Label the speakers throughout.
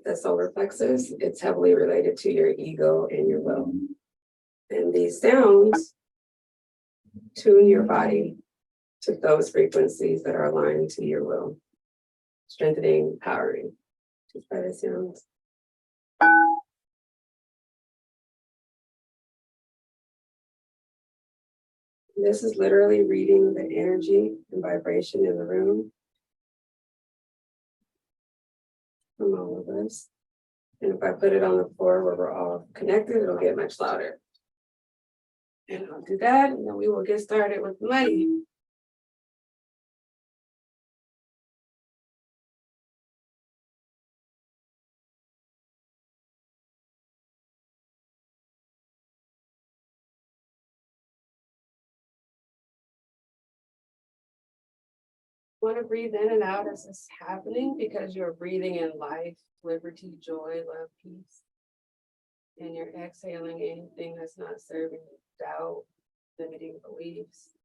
Speaker 1: the solar plexus, it's heavily related to your ego and your will. And these sounds tune your body to those frequencies that are aligned to your will, strengthening, empowering, just by the sounds. This is literally reading the energy and vibration in the room from all of us. And if I put it on the floor where we're all connected, it'll get much louder. And I'll do that, and then we will get started with money. Want to breathe in and out as this is happening, because you're breathing in life, liberty, joy, love, peace. And you're exhaling anything that's not serving you, doubt, limiting beliefs,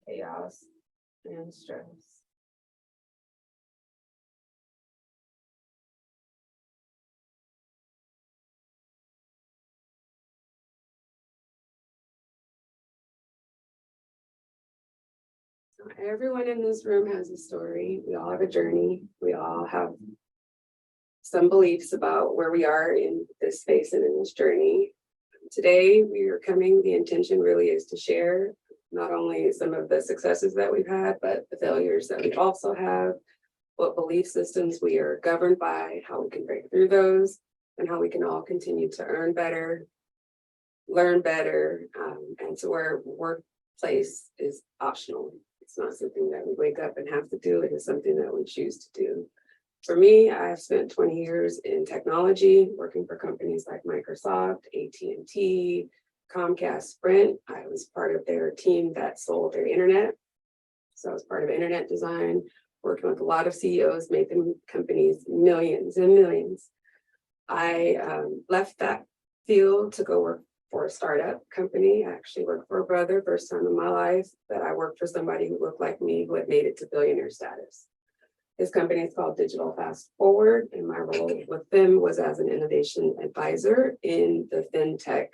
Speaker 1: chaos, and stress. Everyone in this room has a story. We all have a journey. We all have some beliefs about where we are in this space and in this journey. Today, we are coming, the intention really is to share not only some of the successes that we've had, but the failures that we also have, what belief systems we are governed by, how we can break through those, and how we can all continue to earn better, learn better, and so where workplace is optional. It's not something that we wake up and have to do. It is something that we choose to do. For me, I've spent 20 years in technology, working for companies like Microsoft, AT&T, Comcast, Sprint. I was part of their team that sold their internet. So I was part of internet design, working with a lot of CEOs, making companies millions and millions. I left that field to go work for a startup company. I actually worked for a brother, first time in my life that I worked for somebody who looked like me, who had made it to billionaire status. His company is called Digital Fast Forward, and my role with them was as an innovation advisor in the fintech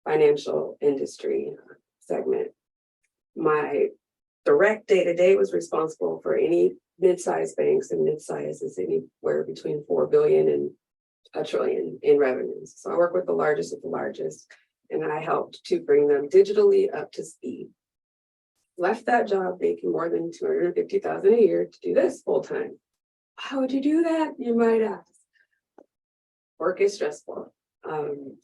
Speaker 1: financial industry segment. My direct day-to-day was responsible for any mid-sized banks, and mid-size is anywhere between 4 billion and $1 trillion in revenues. So I work with the largest of the largest, and I helped to bring them digitally up to speed. Left that job making more than $250,000 a year to do this full time. How would you do that? You might ask. Work is stressful. And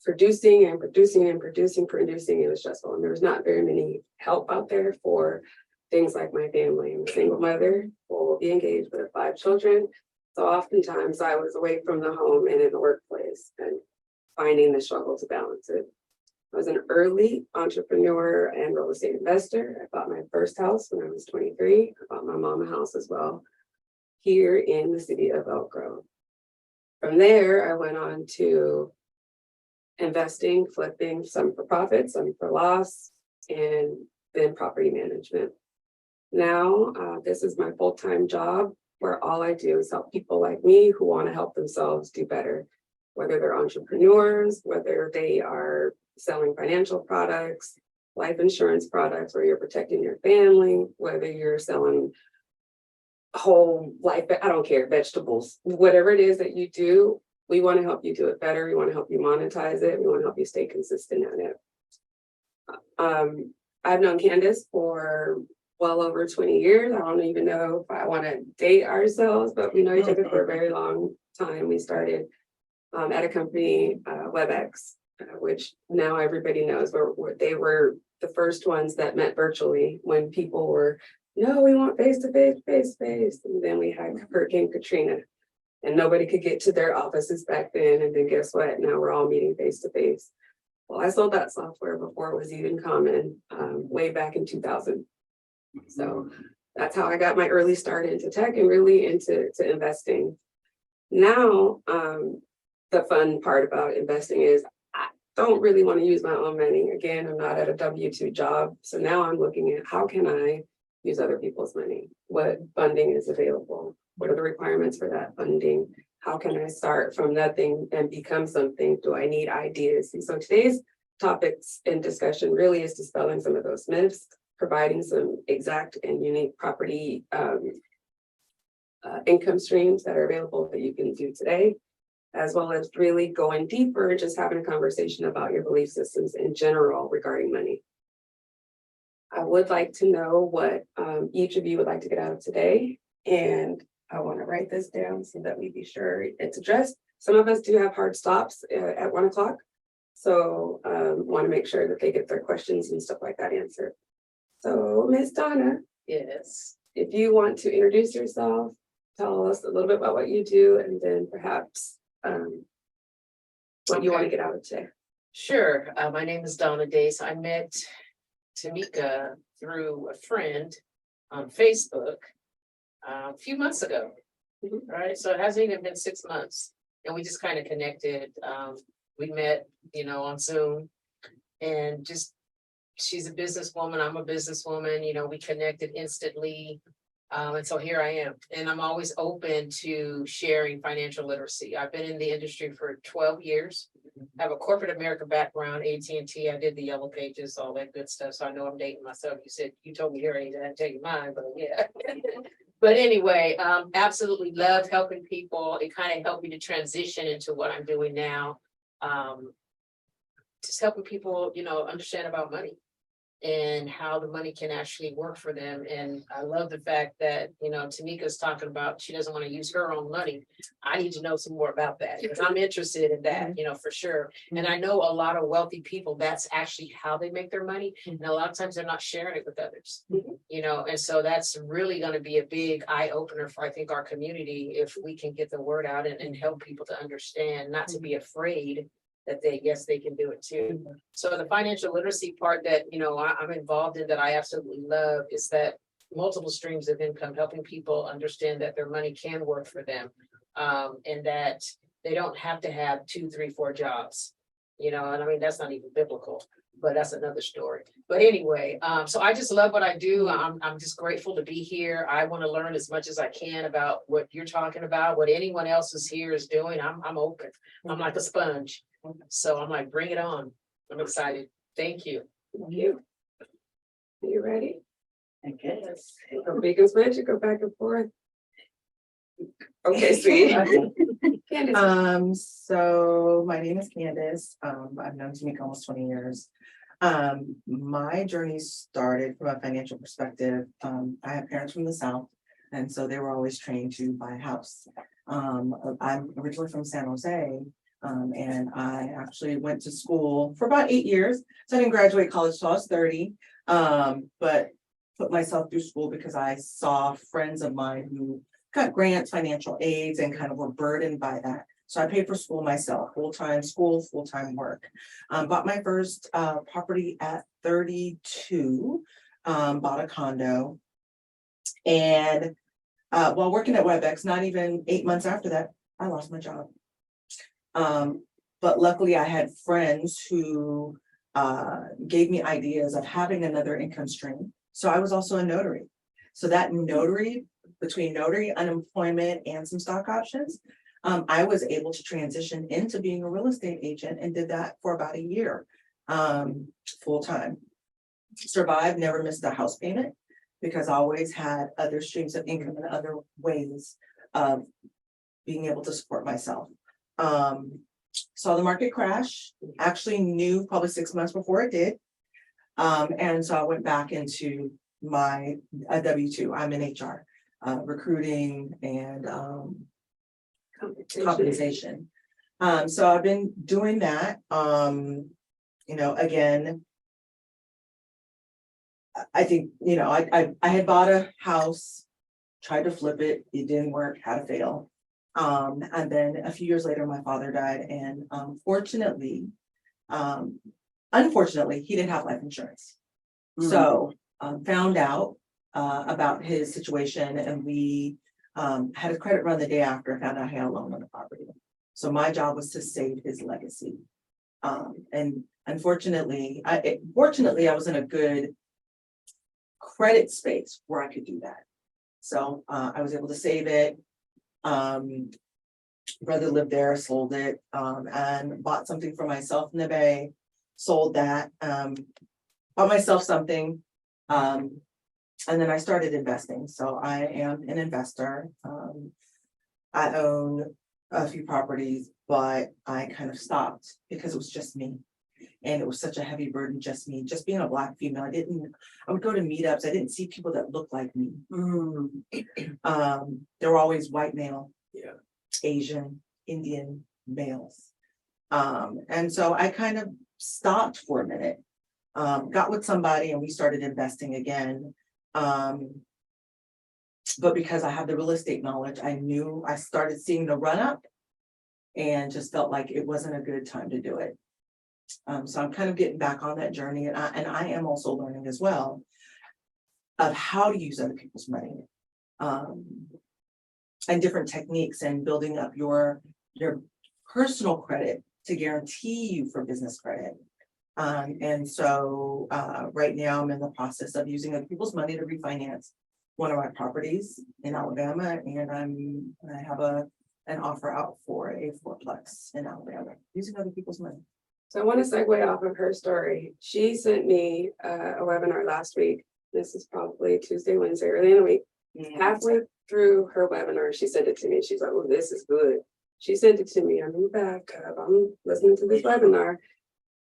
Speaker 1: producing, it was stressful. And there's not very many help out there for things like my family. I'm a single mother, will be engaged with 5 children. So oftentimes I was away from the home and in the workplace and finding the struggle to balance it. I was an early entrepreneur and real estate investor. I bought my first house when I was 23. I bought my mom a house as well here in the city of Elk Grove. From there, I went on to investing, flipping, some for profit, some for loss, and then property management. Now, this is my full-time job where all I do is help people like me who want to help themselves do better, whether they're entrepreneurs, whether they are selling financial products, life insurance products, where you're protecting your family, whether you're selling whole life, I don't care, vegetables, whatever it is that you do, we want to help you do it better. We want to help you monetize it. We want to help you stay consistent at it. I've known Candace for well over 20 years. I don't even know if I want to date ourselves, but we know each other for a very long time. We started at a company, WebEx, which now everybody knows they were the first ones that met virtually when people were, no, we want face-to-face. And then we had Hurricane Katrina and nobody could get to their offices back then. And then guess what? Now we're all meeting face-to-face. Well, I sold that software before it was even common, way back in 2000. So that's how I got my early start into tech and really into investing. Now, the fun part about investing is I don't really want to use my own money. Again, I'm not at a W-2 job. So now I'm looking at how can I use other people's money? What funding is available? What are the requirements for that funding? How can I start from nothing and become something? Do I need ideas? And so today's topics and discussion really is dispelling some of those myths, providing some exact and unique property income streams that are available that you can do today, as well as really going deeper and just having a conversation about your belief systems in general regarding money. I would like to know what each of you would like to get out of today, and I want to write this down so that we be sure it's addressed. Some of us do have hard stops at 1 o'clock, so want to make sure that they get their questions and stuff like that answered. So, Ms. Donna,
Speaker 2: Yes.
Speaker 1: if you want to introduce yourself, tell us a little bit about what you do, and then perhaps what you want to get out of today.
Speaker 2: Sure. My name is Donna Dace. I met Tamika through a friend on Facebook a few months ago. Right. So it hasn't even been 6 months. And we just kind of connected. We met, on Zoom, and just she's a businesswoman. I'm a businesswoman. We connected instantly. And so here I am, and I'm always open to sharing financial literacy. I've been in the industry for 12 years. I have a corporate America background, AT&T. I did the yellow pages, all that good stuff. So I know I'm dating myself. You told me your age, I didn't tell you mine, but yeah. But anyway, absolutely love helping people. It kind of helped me to transition into what I'm doing now. Just helping people, understand about money and how the money can actually work for them. And I love the fact that, Tamika's talking about she doesn't want to use her own money. I need to know some more about that because I'm interested in that, for sure. And I know a lot of wealthy people, that's actually how they make their money. And a lot of times they're not sharing it with others, and so that's really going to be a big eye opener for, I think, our community if we can get the word out and help people to understand, not to be afraid that they can do it too. So the financial literacy part that, I'm involved in that I absolutely love is that multiple streams of income, helping people understand that their money can work for them. And that they don't have to have 2, 3, 4 jobs, and I mean, that's not even biblical, but that's another story. But anyway, so I just love what I do. I'm just grateful to be here. I want to learn as much as I can about what you're talking about, what anyone else is here is doing. I'm open. I'm like a sponge. So I'm like, bring it on. I'm excited. Thank you.
Speaker 1: Thank you. Are you ready?
Speaker 2: I guess.
Speaker 1: Go big and sponge, go back and forth. Okay, sweet. Candace.
Speaker 3: So my name is Candace. I've known Tamika almost 20 years. My journey started from a financial perspective. I have parents from the South, and so they were always trained to buy a house. I'm originally from San Jose. And I actually went to school for about 8 years. So I didn't graduate college till I was 30, but put myself through school because I saw friends of mine who got grants, financial aids, and kind of were burdened by that. So I paid for school myself, full-time school, full-time work. Bought my first property at 32, bought a condo. And while working at WebEx, not even 8 months after that, I lost my job. But luckily I had friends who gave me ideas of having another income stream. So I was also a notary. So that notary, between notary, unemployment, and some stock options, I was able to transition into being a real estate agent and did that for about a year, full time. Survived, never missed a house payment because I always had other streams of income and other ways of being able to support myself. Saw the market crash, actually knew probably 6 months before it did. And so I went back into my W-2. I'm in HR, recruiting and compensation. So I've been doing that. Again, I think, I had bought a house, tried to flip it, it didn't work, had to fail. And then a few years later, my father died, and unfortunately, he didn't have life insurance. So found out about his situation, and we had a credit run the day after. Found out I had a loan on the property. So my job was to save his legacy. And unfortunately, fortunately, I was in a good credit space where I could do that. So I was able to save it. Brother lived there, sold it, and bought something for myself in the Bay, sold that, bought myself something. And then I started investing. So I am an investor. I own a few properties, but I kind of stopped because it was just me. And it was such a heavy burden, just me, just being a Black female. I would go to meetups. I didn't see people that looked like me. There were always white male,
Speaker 1: Yeah.
Speaker 3: Asian, Indian males. And so I kind of stopped for a minute, got with somebody and we started investing again. But because I have the real estate knowledge, I started seeing the run up and just felt like it wasn't a good time to do it. So I'm kind of getting back on that journey, and I am also learning as well of how to use other people's money, and different techniques and building up your personal credit to guarantee you for business credit. And so right now I'm in the process of using other people's money to refinance one of my properties in Alabama, and I have an offer out for a fourplex in Alabama using other people's money.
Speaker 1: So I want to segue off of her story. She sent me a webinar last week. This is probably Tuesday, Wednesday, early in the week. Halfway through her webinar, she sent it to me. She's like, "Oh, this is good." She sent it to me. I'm in the bathtub. I'm listening to this webinar.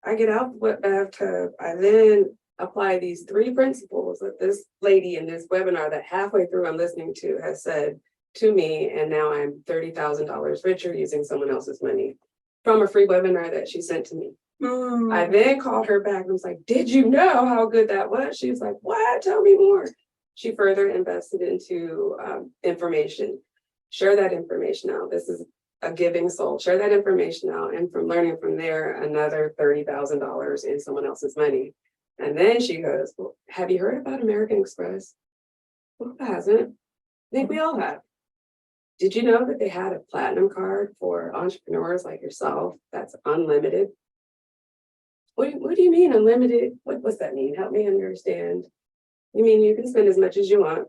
Speaker 1: I get out the bathtub. I then apply these 3 principles that this lady in this webinar that halfway through I'm listening to has said to me, and now I'm $30,000 richer using someone else's money from a free webinar that she sent to me. I then called her back and was like, "Did you know how good that was?" She was like, "What? Tell me more." She further invested into information. Share that information out. This is a giving soul. Share that information out. And from learning from there, another $30,000 in someone else's money. And then she goes, "Well, have you heard about American Express?" Who hasn't? I think we all have. Did you know that they had a platinum card for entrepreneurs like yourself that's unlimited? What do you mean unlimited? What's that mean? Help me understand. You mean you can spend as much as you want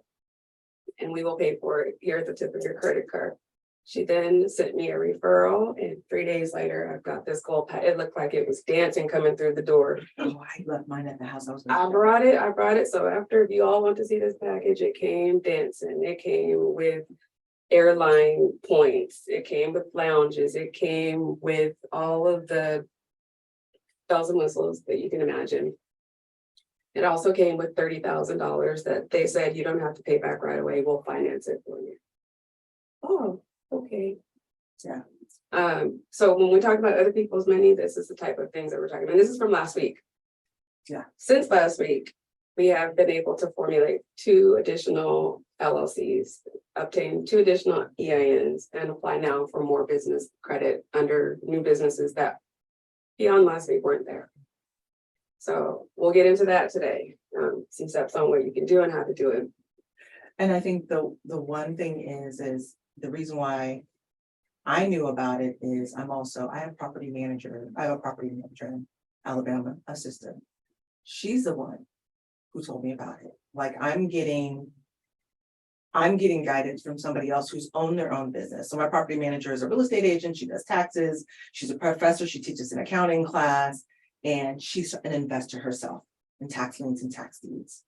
Speaker 1: and we will pay for it here at the tip of your credit card. She then sent me a referral, and 3 days later, I've got this gold pack. It looked like it was dancing coming through the door.
Speaker 3: Oh, I left mine at the house.
Speaker 1: I brought it. So after, if you all want to see this package, it came dancing. It came with airline points. It came with lounges. It came with all of the bells and whistles that you can imagine. It also came with $30,000 that they said you don't have to pay back right away. We'll finance it for you. Oh, okay.
Speaker 3: Yeah.
Speaker 1: So when we talk about other people's money, this is the type of things that we're talking about. This is from last week.
Speaker 3: Yeah.
Speaker 1: Since last week, we have been able to formulate 2 additional LLCs, obtain 2 additional EINs, and apply now for more business credit under new businesses that beyond last week weren't there. So we'll get into that today. Some steps on what you can do and how to do it.
Speaker 3: And I think the one thing is the reason why I knew about it is I have a property manager in Alabama, assistant. She's the one who told me about it. Like I'm getting guidance from somebody else who's owned their own business. So my property manager is a real estate agent. She does taxes. She's a professor. She teaches an accounting class, and she's an investor herself in tax liens and tax deeds.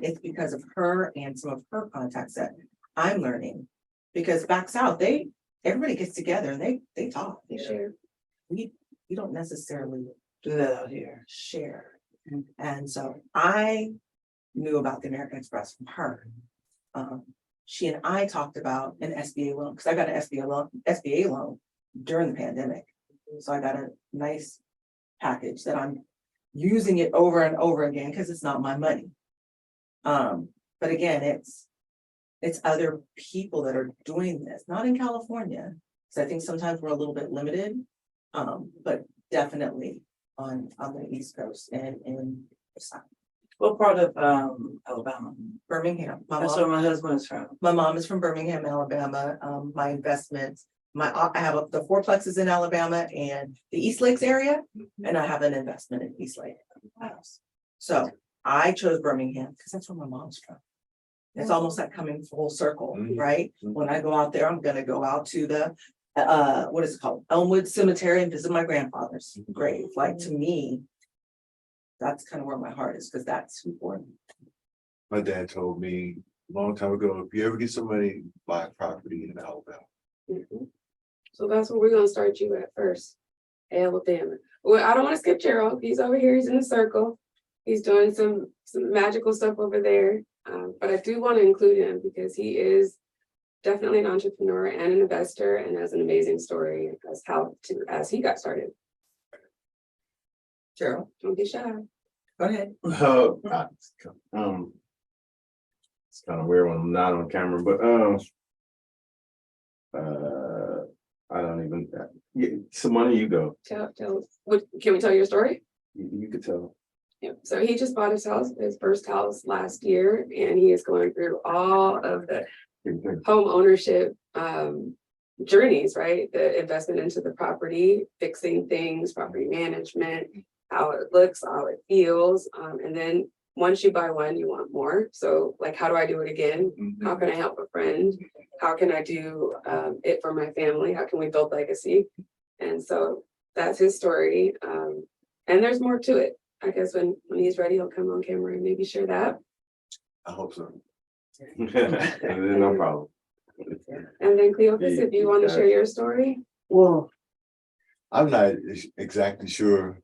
Speaker 3: It's because of her and some of her contacts that I'm learning. Because back south, everybody gets together and they talk, they share. We don't necessarily
Speaker 4: Do that out here.
Speaker 3: share. And so I knew about the American Express from her. She and I talked about an SBA loan, because I got an SBA loan during the pandemic. So I got a nice package that I'm using it over and over again because it's not my money. But again, it's other people that are doing this, not in California. So I think sometimes we're a little bit limited, but definitely on the East Coast and in
Speaker 4: What part of Alabama?
Speaker 3: Birmingham.
Speaker 4: That's where my husband is from.
Speaker 3: My mom is from Birmingham, Alabama. My investments, I have the fourplexes in Alabama and the East Lakes area, and I have an investment in East Lake. So I chose Birmingham because that's where my mom's from. It's almost like coming full circle,
Speaker 5: Mhm.
Speaker 3: right?
Speaker 5: Mhm.
Speaker 3: When I go out there, I'm gonna go out to the, what is it called? Elmwood Cemetery and visit my grandfather's grave. Like, to me, that's kind of where my heart is, because that's important.
Speaker 5: My dad told me a long time ago, if you ever get some money, buy property in Alabama.
Speaker 1: Mhm. So that's where we're gonna start you at first, Alabama. Well, I don't wanna skip Gerald, he's over here, he's in the circle. He's doing some magical stuff over there, but I do wanna include him because he is definitely an entrepreneur and an investor and has an amazing story as he got started.
Speaker 3: Gerald,
Speaker 1: Don't be shy.
Speaker 3: go ahead.
Speaker 6: It's kind of weird when I'm not on camera, but I don't even. Yeah, Simone, you go.
Speaker 1: Can we tell your story?
Speaker 6: You could tell.
Speaker 1: Yeah, so he just bought his first house last year, and he is going through all of the home ownership journeys, right? The investment into the property, fixing things, property management, how it looks, how it feels. And then once you buy one, you want more. So like, how do I do it again? How can I help a friend? How can I do it for my family? How can we build legacy? And so that's his story. And there's more to it. I guess when he's ready, he'll come on camera and maybe share that.
Speaker 5: I hope so.
Speaker 6: No problem.
Speaker 1: And then Cleopas, if you want to share your story.
Speaker 5: Well, I'm not exactly sure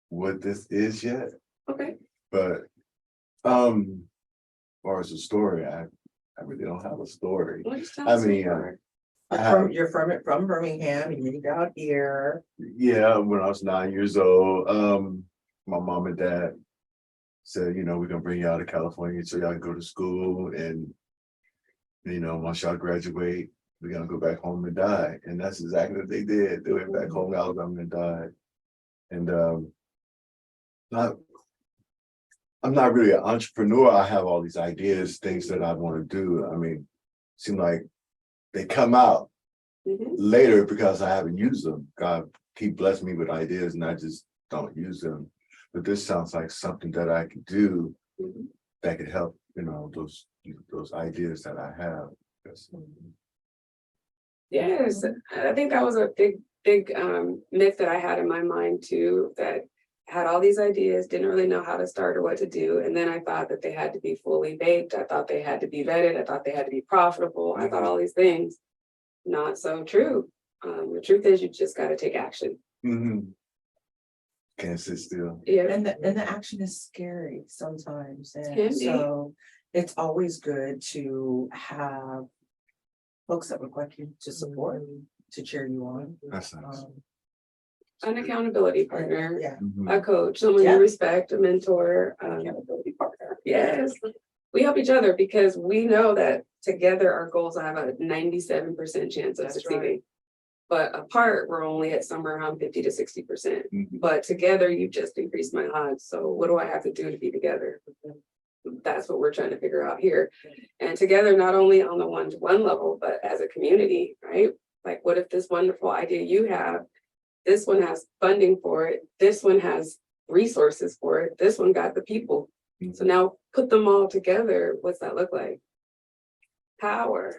Speaker 5: what this is yet,
Speaker 1: Okay.
Speaker 5: but as far as a story, I really don't have a story.
Speaker 1: Well, just tell
Speaker 5: I
Speaker 1: us who
Speaker 5: mean,
Speaker 1: you are.
Speaker 5: I have,
Speaker 3: You're from Birmingham, you moved out here.
Speaker 5: yeah, when I was 9 years old, my mom and dad said, we're gonna bring y'all to California so y'all can go to school, and once y'all graduate, we're gonna go back home and die. And that's exactly what they did. They went back home to Alabama and died. And I'm not really an entrepreneur. I have all these ideas, things that I want to do. I mean, seem like they come out
Speaker 1: Mhm.
Speaker 5: later because I haven't used them. God keep blessing me with ideas and I just don't use them. But this sounds like something that I could do
Speaker 1: Mhm.
Speaker 5: that could help, those ideas that I have.
Speaker 1: Yes, I think that was a big myth that I had in my mind too, that had all these ideas, didn't really know how to start or what to do. And then I thought that they had to be fully baked. I thought they had to be vetted. I thought they had to be profitable. I thought all these things. Not so true. The truth is you just got to take action.
Speaker 5: Mm-hmm. Can't sit still.
Speaker 1: Yeah.
Speaker 3: And the action is scary sometimes,
Speaker 1: Can
Speaker 3: and
Speaker 1: be.
Speaker 3: so it's always good to have folks that look like you to support, to cheer you on.
Speaker 5: That's nice.
Speaker 1: An accountability partner,
Speaker 3: Yeah.
Speaker 5: Mhm.
Speaker 1: a coach, someone
Speaker 3: Yeah.
Speaker 1: you respect, a mentor.
Speaker 3: Accountability partner.
Speaker 1: Yes, we help each other because we know that together our goals have a 97% chance of
Speaker 3: That's
Speaker 1: succeeding. But apart, we're only at somewhere around 50 to 60%.
Speaker 5: Mhm.
Speaker 1: But together, you've just increased my odds. So what do I have to do to be together? That's what we're trying to figure out here. And together, not only on the one-to-one level, but as a community, right? Like, what if this wonderful idea you have, this one has funding for it, this one has resources for it, this one got the people. So now put them all together, what's that look like? Power.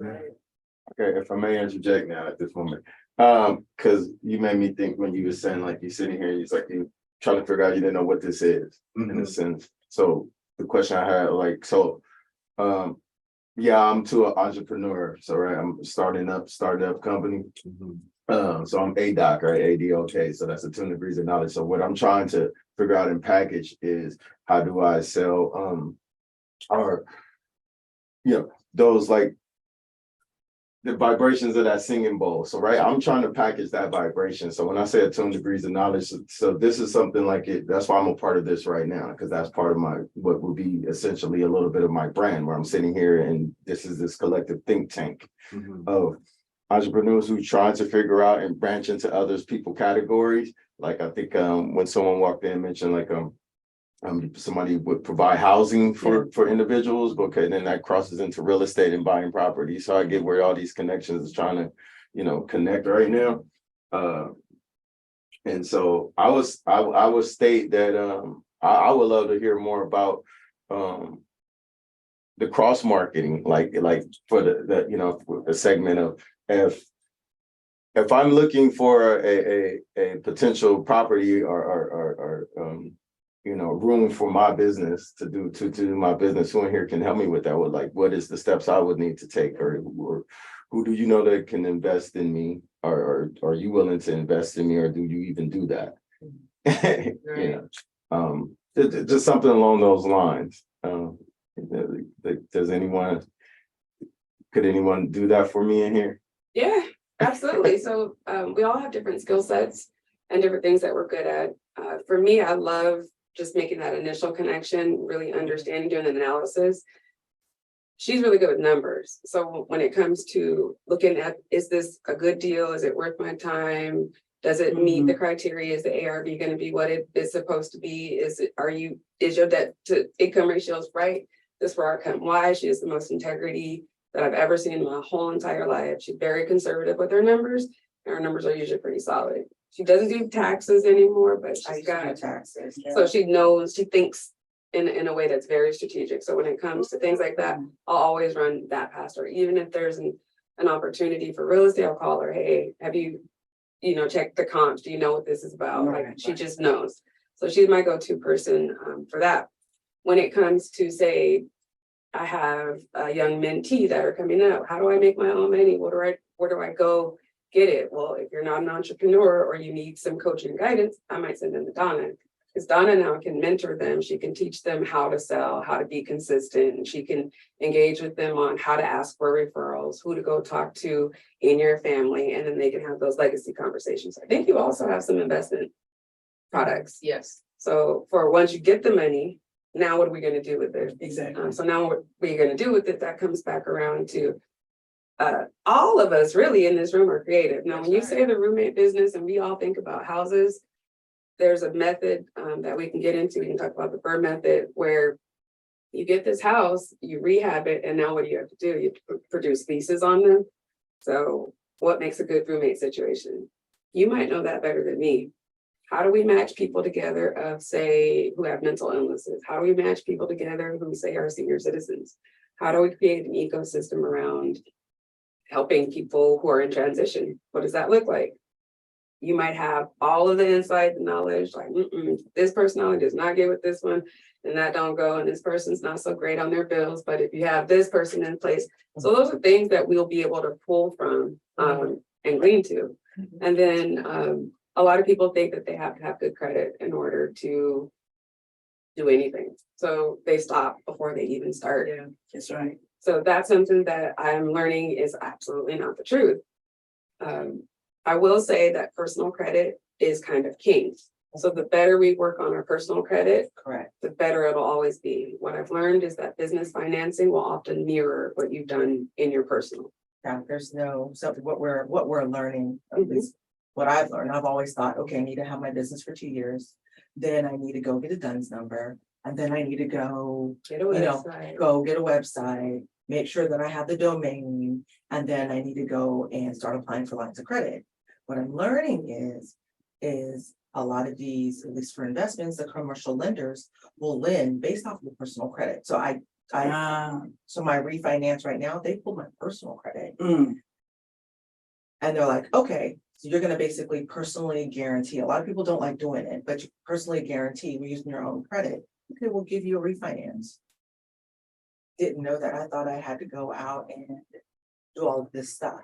Speaker 6: Okay, if I may interject now at this moment, because you made me think when you were saying like you sitting here, it's like you trying to figure out you didn't know what this is in a sense. So the question I had, yeah, I'm too an entrepreneur. So right, I'm starting up company. So I'm ADOC, right? ADOK. So that's a 2 degrees of knowledge. So what I'm trying to figure out and package is how do I sell those like the vibrations of that singing bowl. So right, I'm trying to package that vibration. So when I say 2 degrees of knowledge, so this is something like it. That's why I'm a part of this right now, because that's part of my what would be essentially a little bit of my brand, where I'm sitting here and this is this collective think tank of entrepreneurs who try to figure out and branch into others people categories. Like I think when someone walked in and mentioned like somebody would provide housing for individuals, but okay, then that crosses into real estate and buying property. So I get where all these connections is trying to connect right now. And so I would state that I would love to hear more about the cross marketing, like for the, you know, the segment of if I'm looking for a potential property or you know, room for my business to do my business, who in here can help me with that? With like, what is the steps I would need to take, or who do you know that can invest in me, or are you willing to invest in me, or do you even do that? You know, just something along those lines. Does anyone, could anyone do that for me in here?
Speaker 1: Yeah, absolutely. So we all have different skill sets and different things that we're good at. For me, I love just making that initial connection, really understanding, doing an analysis. She's really good with numbers. So when it comes to looking at, is this a good deal? Is it worth my time? Does it meet the criteria? Is the ARV going to be what it is supposed to be? Is your debt to income ratios right? This is where I come. Why? She has the most integrity that I've ever seen in my whole entire life. She's very conservative with her numbers, and her numbers are usually pretty solid. She doesn't do taxes anymore, but she's got
Speaker 3: taxes.
Speaker 1: so she knows, she thinks in a way that's very strategic. So when it comes to things like that, I'll always run that past her. Even if there's an opportunity for real estate, I'll call her, hey, have you checked the comps? Do you know what this is about? Like, she just knows. So she's my go-to person for that. When it comes to, say, I have a young mentee that are coming up. How do I make my own money? Where do I go get it? Well, if you're not an entrepreneur or you need some coaching and guidance, I might send them to Donna. Because Donna now can mentor them. She can teach them how to sell, how to be consistent. And she can engage with them on how to ask for referrals, who to go talk to in your family, and then they can have those legacy conversations. I think you also have some investment products.
Speaker 2: Yes.
Speaker 1: So for once you get the money, now what are we going to do with it?
Speaker 4: Exactly.
Speaker 1: So now what we're going to do with it, that comes back around to all of us really in this room are creative. Now, when you say the roommate business and we all think about houses, there's a method that we can get into. We can talk about the BRRRR method, where you get this house, you rehab it, and now what do you have to do? You have to produce leases on them. So what makes a good roommate situation? You might know that better than me. How do we match people together of, say, who have mental illnesses? How do we match people together who, say, are senior citizens? How do we create an ecosystem around helping people who are in transition? What does that look like? You might have all of the inside knowledge, like, this personality does not get with this one, and that don't go, and this person's not so great on their bills, but if you have this person in place. So those are things that we'll be able to pull from and glean to. And then a lot of people think that they have to have good credit in order to do anything. So they stop before they even start.
Speaker 4: Yeah, that's right.
Speaker 1: So that's something that I'm learning is absolutely not the truth. I will say that personal credit is kind of king. So the better we work on our personal credit,
Speaker 3: Correct.
Speaker 1: the better it'll always be. What I've learned is that business financing will often mirror what you've done in your personal.
Speaker 3: Yeah, there's no, so what we're learning, at least what I've learned, I've always thought, okay, I need to have my business for 2 years. Then I need to go get a DUNS number. And then I need to go,
Speaker 1: Get a website.
Speaker 3: go get a website, make sure that I have the domain. And then I need to go and start applying for lines of credit. What I'm learning is a lot of these, at least for investments, the commercial lenders will lend based off of the personal credit. So so my refinance right now, they pull my personal credit. And they're like, okay, so you're gonna basically personally guarantee. A lot of people don't like doing it, but you personally guarantee we're using your own credit. Okay, we'll give you a refinance. Didn't know that. I thought I had to go out and do all of this stuff.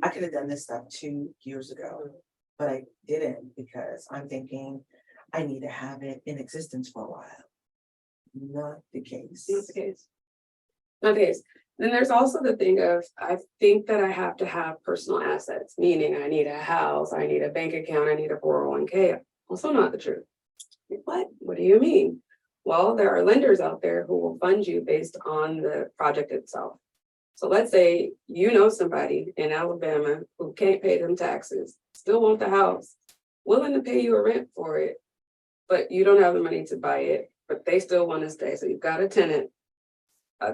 Speaker 3: I could have done this stuff 2 years ago, but I didn't because I'm thinking I need to have it in existence for a while. Not the case.
Speaker 1: Not the case. Not the case. Then there's also the thing of, I think that I have to have personal assets, meaning I need a house, I need a bank account, I need a 401k. Also not the truth. What? What do you mean? Well, there are lenders out there who will fund you based on the project itself. So let's say you know somebody in Alabama who can't pay them taxes, still want the house, willing to pay you a rent for it, but you don't have the money to buy it, but they still want to stay. So you've got a tenant.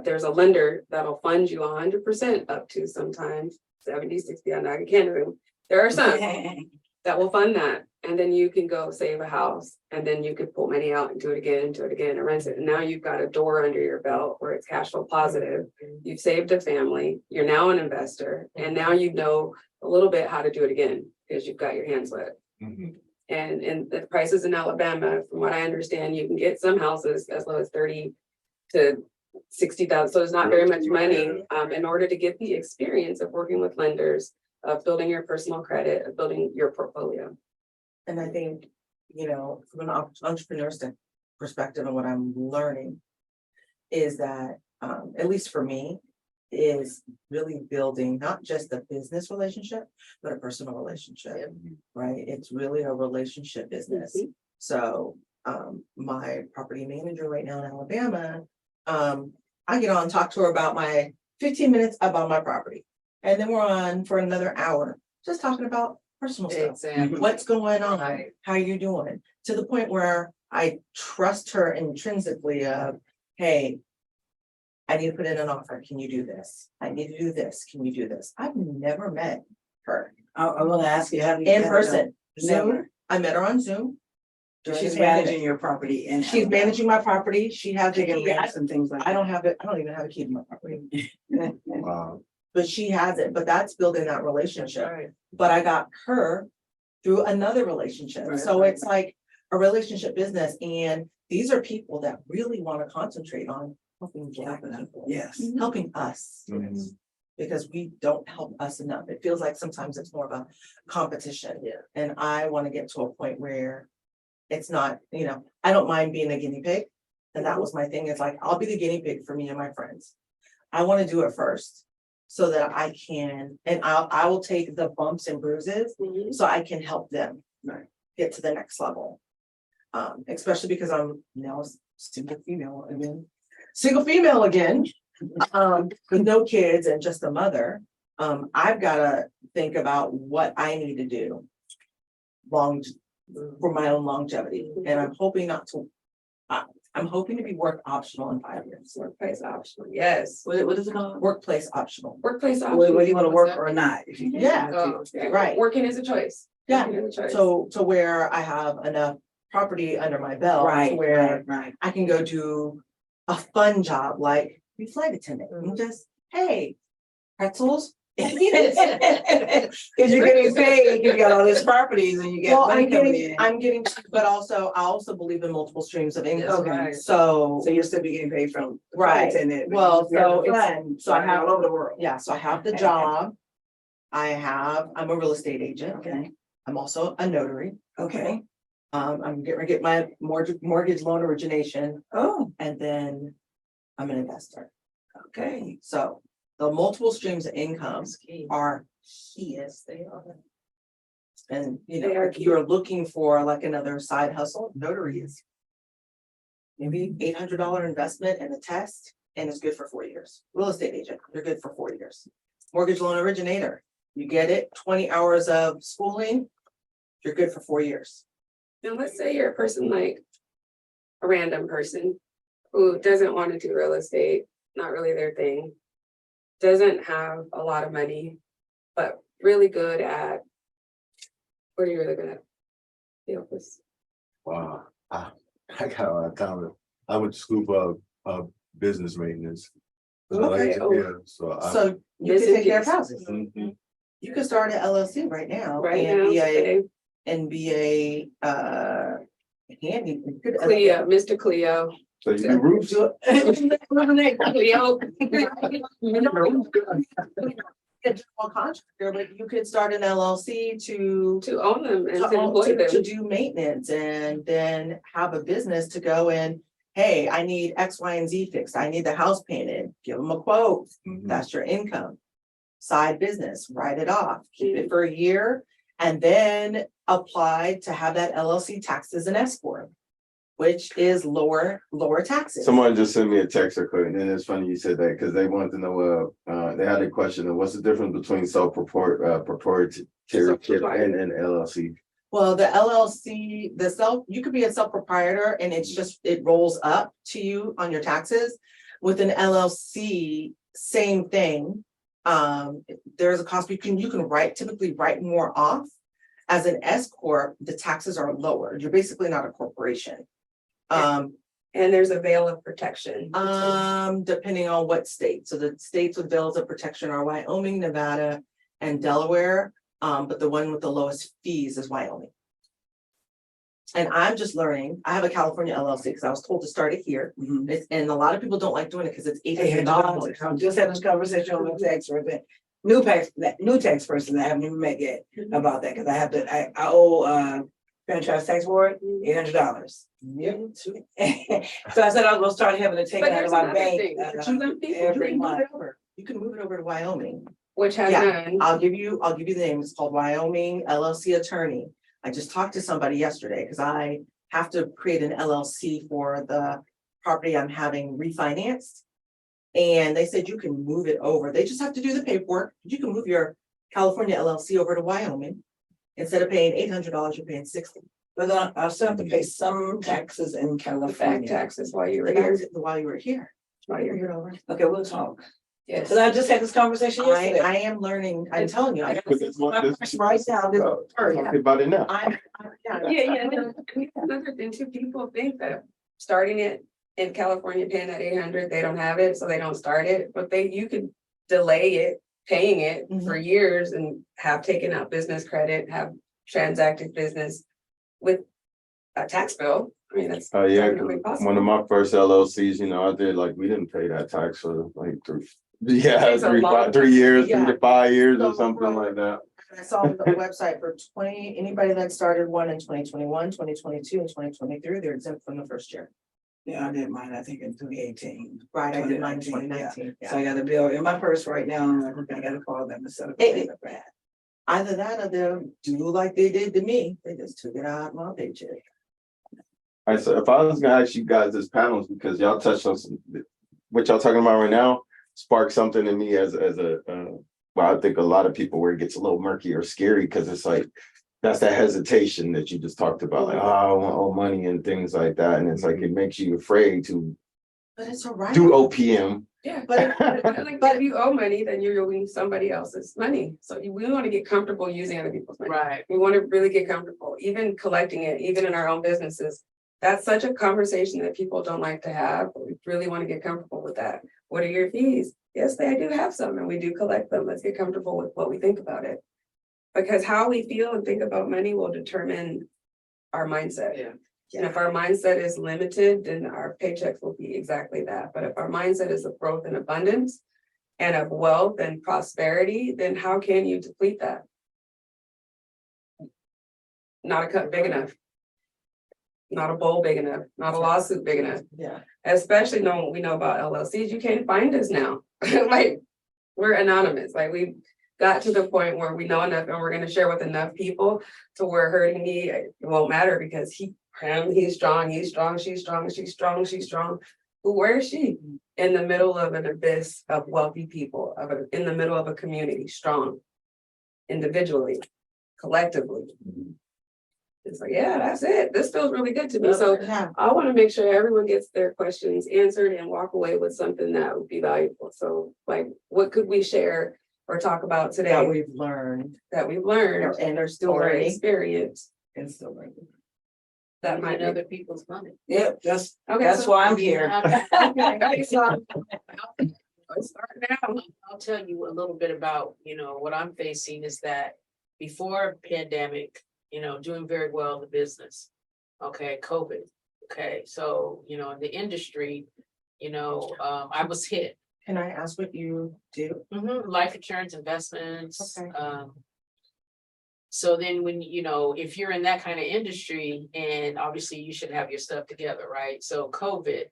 Speaker 1: There's a lender that'll fund you 100% up to sometimes 70, 60, I'm not in Canada. There are some. that will fund that. And then you can go save a house and then you can pull money out and do it again and rent it. And now you've got a door under your belt where it's cash flow positive. You've saved a family, you're now an investor, and now you know a little bit how to do it again because you've got your hands wet.
Speaker 5: Mhm.
Speaker 1: And the prices in Alabama, from what I understand, you can get some houses as low as 30 to 60,000. So it's not very much money in order to get the experience of working with lenders, of building your personal credit, of building your portfolio.
Speaker 3: And I think, you know, from an entrepreneur's perspective and what I'm learning is that, at least for me, is really building not just a business relationship, but a personal relationship, right? It's really a relationship business. So, my property manager right now in Alabama, I get on, talk to her about my 15 minutes about my property. And then we're on for another hour, just talking about personal stuff.
Speaker 2: Exactly.
Speaker 3: What's going on?
Speaker 2: Right.
Speaker 3: How you doing? To the point where I trust her intrinsically of, hey, I need to put in an offer. Can you do this? I need to do this. Can you do this? I've never met her
Speaker 4: I want to ask you, have you?
Speaker 3: in
Speaker 4: met her?
Speaker 3: person. Zoom.
Speaker 4: Never.
Speaker 3: I met her on Zoom. during
Speaker 4: She's
Speaker 3: the pandemic.
Speaker 4: managing your property and.
Speaker 3: She's managing my property. She has the
Speaker 4: Taking
Speaker 3: key.
Speaker 4: rents and things like.
Speaker 3: I don't have it. I don't even have a key to my property,
Speaker 5: Wow.
Speaker 3: but she has it. But that's building that relationship.
Speaker 2: Right.
Speaker 3: But I got her through another relationship.
Speaker 4: Right.
Speaker 3: So it's like a relationship business. And these are people that really want to concentrate on helping Black people,
Speaker 4: Yes.
Speaker 3: helping us.
Speaker 5: Mhm.
Speaker 3: Because we don't help us enough. It feels like sometimes it's more of a competition.
Speaker 2: Yeah.
Speaker 3: And I want to get to a point where it's not, you know, I don't mind being a guinea pig. And that was my thing. It's like, I'll be the guinea pig for me and my friends. I want to do it first so that I can, and I will take the bumps and bruises so I can help them
Speaker 4: Right.
Speaker 3: get to the next level. Especially because I'm now single female again, with no kids and just a mother. I've gotta think about what I need to do for my own longevity, and I'm hoping not to. I'm hoping to be work optional in 5 years.
Speaker 1: Workplace optional, yes.
Speaker 4: What is it called?
Speaker 3: Workplace optional.
Speaker 1: Workplace optional.
Speaker 4: Whether you want to
Speaker 2: What's
Speaker 4: work
Speaker 2: that?
Speaker 4: or not. If you can.
Speaker 3: Yeah.
Speaker 1: Oh, yeah.
Speaker 3: Right.
Speaker 1: Working is a choice.
Speaker 3: Yeah.
Speaker 1: Working is a choice.
Speaker 3: So to where I have enough property under my belt, to
Speaker 4: Right,
Speaker 3: where
Speaker 4: right.
Speaker 3: I can go do a fun job like be flight attendant and just, hey, pretzels.
Speaker 4: Cause you're getting paid, you got all these properties and you get
Speaker 3: Well,
Speaker 4: money coming in.
Speaker 3: I'm getting, but also, I also believe in multiple streams of income.
Speaker 2: Okay.
Speaker 1: right.
Speaker 3: So,
Speaker 4: So you'll still be getting paid from. the
Speaker 3: Right.
Speaker 4: flight attendant, but
Speaker 3: Well,
Speaker 4: you have
Speaker 3: so
Speaker 4: the
Speaker 3: it's-
Speaker 4: fun,
Speaker 3: so I
Speaker 4: flying
Speaker 3: have-
Speaker 4: all over the world.
Speaker 3: yeah, so I have the job. I'm a real estate agent.
Speaker 4: Okay,
Speaker 3: I'm also a notary.
Speaker 4: okay.
Speaker 3: I'm getting ready to get my mortgage loan origination,
Speaker 4: Oh,
Speaker 3: and then I'm an investor.
Speaker 4: okay.
Speaker 3: So the multiple streams of income
Speaker 2: That's key.
Speaker 3: are key.
Speaker 1: Yes, they are.
Speaker 3: And, you
Speaker 1: They
Speaker 3: know,
Speaker 1: are
Speaker 3: if you're looking for like another side hustle, notary is maybe $800 investment and a test, and it's good for 4 years. Real estate agent, you're good for 4 years. Mortgage loan originator, you get it, 20 hours of schooling, you're good for 4 years.
Speaker 1: Now, let's say you're a person like a random person who doesn't want to do real estate, not really their thing, doesn't have a lot of money, but really good at, what are you really good at? The office.
Speaker 5: Wow. I got a lot of time. I went to school for business maintenance. So I like
Speaker 1: Okay,
Speaker 5: to-
Speaker 1: oh.
Speaker 5: yeah, so I.
Speaker 3: So you can
Speaker 1: Business
Speaker 3: take care of
Speaker 1: keys.
Speaker 3: houses.
Speaker 5: Mhm.
Speaker 3: You can start an LLC right now.
Speaker 1: Right
Speaker 3: and
Speaker 1: now,
Speaker 3: be a
Speaker 1: today,
Speaker 3: and be a handy.
Speaker 1: Cleo, Mr. Cleo.
Speaker 6: So you do roofs?
Speaker 1: Cleo.
Speaker 3: General contractor, but you could start an LLC to
Speaker 1: To own them and to
Speaker 3: to
Speaker 1: employ them.
Speaker 3: do maintenance, and then have a business to go in. Hey, I need X, Y, and Z fixed. I need the house painted. Give them a quote.
Speaker 5: Mhm.
Speaker 3: That's your income. Side business, write it off, keep it for a year, and then apply to have that LLC taxed as an S corp, which is lower taxes.
Speaker 6: Someone just sent me a text or quote, and it's funny you said that, because they wanted to know, they had a question of what's the difference between proprietary and LLC?
Speaker 3: Well, the LLC, you could be a sole proprietor and it's just, it rolls up to you on your taxes. With an LLC, same thing. There's a cost, you can typically write more off As an S corp, the taxes are lower. You're basically not a corporation.
Speaker 1: And there's a veil of protection.
Speaker 3: Depending on what state. So the states with veils of protection are Wyoming, Nevada, and Delaware. But the one with the lowest fees is Wyoming. And I'm just learning. I have a California LLC because I was told to start it here. And a lot of people don't like doing it because it's $800.
Speaker 4: I'm just having this conversation with my tax person, new tax person that I haven't even met yet about that, because I owe franchise tax board $800. Yep. So I said I was gonna start having to take
Speaker 1: But
Speaker 4: it out
Speaker 1: there's
Speaker 4: of my
Speaker 1: another
Speaker 4: bank.
Speaker 1: thing, some people
Speaker 4: every
Speaker 1: do
Speaker 4: month.
Speaker 3: You can move it over to Wyoming.
Speaker 1: which has
Speaker 3: Yeah,
Speaker 1: none.
Speaker 3: I'll give you the name. It's called Wyoming LLC Attorney. I just talked to somebody yesterday because I have to create an LLC for the property I'm having refinanced. And they said you can move it over. They just have to do the paperwork. You can move your California LLC over to Wyoming. Instead of paying $800, you're paying $60.
Speaker 4: But then I still have to pay some taxes in
Speaker 1: The fact
Speaker 4: California.
Speaker 1: taxes while you were
Speaker 3: While
Speaker 1: here.
Speaker 3: you were here.
Speaker 1: While you're here.
Speaker 3: over.
Speaker 4: Okay, we'll talk.
Speaker 1: Yes.
Speaker 4: Cause I just had this conversation yesterday.
Speaker 3: I am learning. I'm telling you.
Speaker 6: But this one- this-
Speaker 3: Right now, this-
Speaker 6: Talk about it now.
Speaker 1: Yeah, and then another thing too, people think that starting it in California, paying that 800, they don't have it, so they don't start it, but you could delay it, paying it for years and have taken out business credit, have transacted business with a tax bill. I mean, that's.
Speaker 6: Oh, yeah,
Speaker 1: definitely
Speaker 6: 'cause
Speaker 1: possible.
Speaker 6: one of my first LLCs, I did we didn't pay that tax for like
Speaker 1: It's a long
Speaker 6: 3 years,
Speaker 3: time.
Speaker 6: 3 to 5 years or
Speaker 3: So,
Speaker 6: something like that.
Speaker 3: I saw on the website for anybody that started one in 2021, 2022, and 2023, they're exempt from the first year.
Speaker 4: Yeah, I did mine, I think in 2018.
Speaker 3: Right, I did mine in
Speaker 4: 2019,
Speaker 3: 2019.
Speaker 4: So I got a bill in my purse right now, and I gotta call them and set up.
Speaker 3: Hey, Either that or they'll do like they did to me. They just took it out of my paycheck.
Speaker 6: All right, so if I was gonna ask you guys this panel, because y'all touched on what y'all talking about right now, sparked something in me as a well, I think a lot of people where it gets a little murky or scary, because it's like that's that hesitation that you just talked about, like, oh, I want owe money and things like that. And it's like it makes you afraid to
Speaker 3: But it's all right.
Speaker 6: do OPM.
Speaker 1: Yeah, but if you owe money, then you're owing somebody else's money. So we want to get comfortable using other people's money.
Speaker 2: Right.
Speaker 1: We want to really get comfortable, even collecting it, even in our own businesses. That's such a conversation that people don't like to have, but we really want to get comfortable with that. What are your fees? Yes, I do have some and we do collect them. Let's get comfortable with what we think about it. Because how we feel and think about money will determine our mindset.
Speaker 2: Yeah.
Speaker 1: And if our mindset is limited, then our paychecks will be exactly that. But if our mindset is of growth and abundance and of wealth and prosperity, then how can you deplete that? Not a cut big enough. Not a bowl big enough, not a lawsuit big enough.
Speaker 3: Yeah.
Speaker 1: Especially knowing what we know about LLCs, you can't find us now. Like, we're anonymous, like we got to the point where we know enough and we're gonna share with enough people to where hurting me, it won't matter because he's strong, she's strong, she's strong. Where is she? In the middle of an abyss of wealthy people, in the middle of a community, strong, individually, collectively. It's like, yeah, that's it. This feels really good to me. So
Speaker 3: Yeah.
Speaker 1: I want to make sure everyone gets their questions answered and walk away with something that would be valuable. So like, what could we share or talk about today
Speaker 3: That we've learned and are still
Speaker 1: or
Speaker 3: learning
Speaker 1: experience
Speaker 3: and still learning.
Speaker 1: that might
Speaker 2: Using
Speaker 1: be
Speaker 2: other people's money.
Speaker 4: Yep, that's
Speaker 1: okay?
Speaker 4: why I'm here.
Speaker 1: Okay, so let's start now.
Speaker 2: I'll tell you a little bit about, what I'm facing is that before pandemic, doing very well in the business. Okay, COVID. Okay, so, in the industry, I was hit.
Speaker 3: Can I ask what you do?
Speaker 2: Life insurance investments.
Speaker 3: Okay.
Speaker 2: So then when, if you're in that kind of industry, and obviously you should have your stuff together, right? So COVID,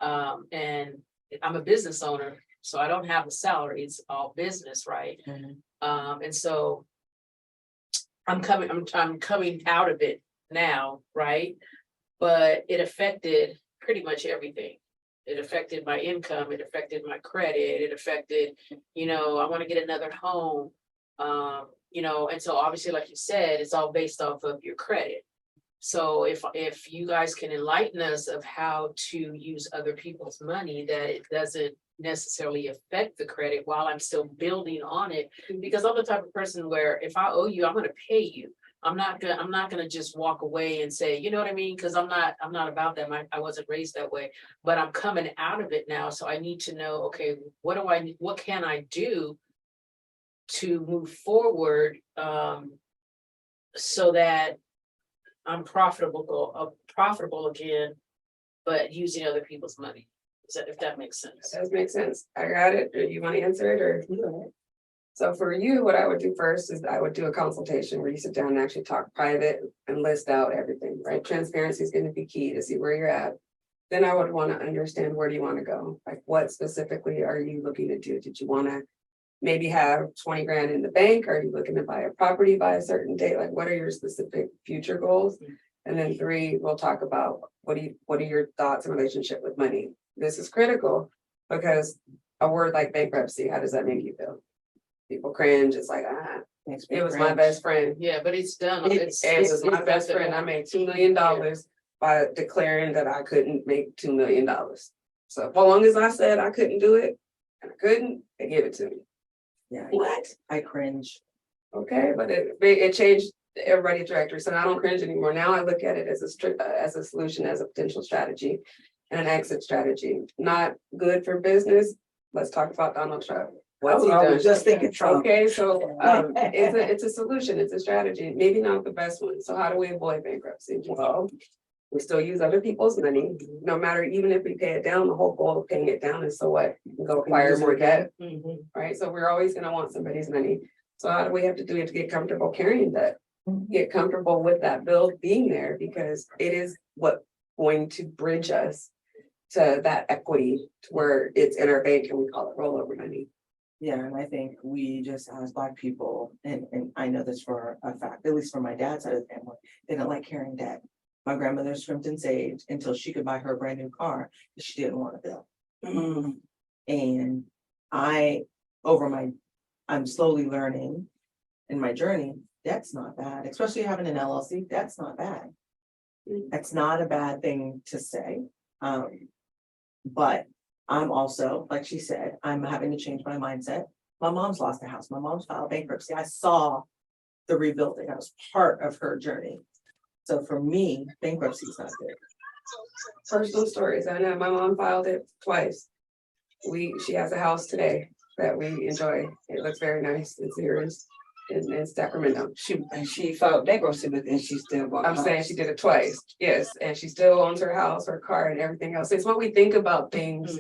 Speaker 2: and I'm a business owner, so I don't have a salary, it's all business, right? And so I'm coming out of it now, right? But it affected pretty much everything. It affected my income, it affected my credit, it affected, I want to get another home. And so obviously, like you said, it's all based off of your credit. So if you guys can enlighten us of how to use other people's money, that it doesn't necessarily affect the credit while I'm still building on it, because I'm the type of person where if I owe you, I'm going to pay you. I'm not gonna just walk away and say, you know what I mean? Cause I'm not about that. I wasn't raised that way, but I'm coming out of it now. So I need to know, okay, what can I do to move forward, so that I'm profitable again, but using other people's money. If that makes sense?
Speaker 1: Does make sense. I got it. Do you want to answer it or? So for you, what I would do first is I would do a consultation where you sit down and actually talk private and list out everything, right? Transparency is going to be key to see where you're at. Then I would want to understand, where do you want to go? Like, what specifically are you looking to do? Did you want to maybe have 20 grand in the bank? Are you looking to buy a property by a certain date? Like, what are your specific future goals? And then 3, we'll talk about what are your thoughts in relationship with money? This is critical because a word like bankruptcy, how does that make you feel? People cringe. It's like, it was my best friend.
Speaker 2: Yeah, but it's done.
Speaker 1: It was my best friend. I made $2 million by declaring that I couldn't make $2 million. So as long as I said I couldn't do it, and I couldn't, they gave it to me.
Speaker 3: Yeah,
Speaker 1: What?
Speaker 3: I cringe.
Speaker 1: Okay, but it changed everybody's trajectory. So I don't cringe anymore. Now I look at it as a solution, as a potential strategy and an exit strategy. Not good for business. Let's talk about Donald Trump. What's he
Speaker 4: I
Speaker 1: done?
Speaker 4: was just thinking Trump.
Speaker 1: Okay, so it's a solution, it's a strategy, maybe not the best one. So how do we avoid bankruptcy? Well, we still use other people's money, no matter, even if we pay it down, the whole goal of paying it down is so what? You can go acquire more debt, right? So we're always gonna want somebody's money. So how do we have to do it to get comfortable carrying debt? Get comfortable with that bill being there, because it is what going to bridge us to that equity to where it's in our bank and we call it rollover money.
Speaker 3: Yeah, and I think we just as Black people, and I know this for a fact, at least for my dad's side of the family, they don't like carrying debt. My grandmother scrimped and saved until she could buy her a brand new car, but she didn't want a bill. And I'm slowly learning in my journey, that's not bad, especially having an LLC, that's not bad. That's not a bad thing to say. But I'm also, like she said, I'm having to change my mindset. My mom's lost a house. My mom's filed bankruptcy. I saw the rebuilding. I was part of her journey. So for me, bankruptcy is not good.
Speaker 1: Personal stories. I know my mom filed it twice. She has a house today that we enjoy. It looks very nice. It's here in Sacramento.
Speaker 4: She filed bankruptcy, but then she still bought.
Speaker 1: I'm saying she did it twice. Yes, and she still owns her house, her car, and everything else. It's what we think about things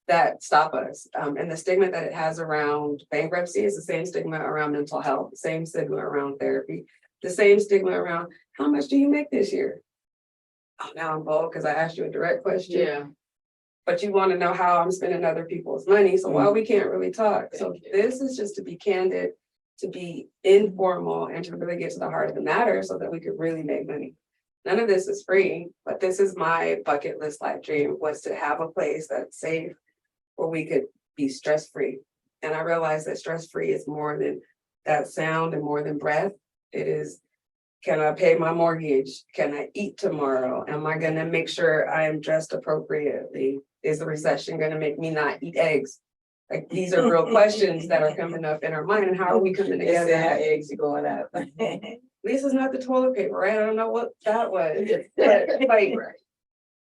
Speaker 1: that stop us. And the stigma that it has around bankruptcy is the same stigma around mental health, the same stigma around therapy, the same stigma around how much do you make this year? Oh, now I'm bold because I asked you a direct question.
Speaker 2: Yeah.
Speaker 1: But you want to know how I'm spending other people's money. So while we can't really talk, so this is just to be candid, to be informal, and to really get to the heart of the matter so that we could really make money. None of this is free, but this is my bucket list life dream, was to have a place that's safe where we could be stress-free. And I realized that stress-free is more than that sound and more than breath. It is, can I pay my mortgage? Can I eat tomorrow? Am I gonna make sure I am dressed appropriately? Is the recession gonna make me not eat eggs? Like, these are real questions that are coming up in our mind, and how are we coming
Speaker 4: It's
Speaker 1: together?
Speaker 4: how eggs are going up.
Speaker 1: This is not the toilet paper, right? I don't know what that was, but like,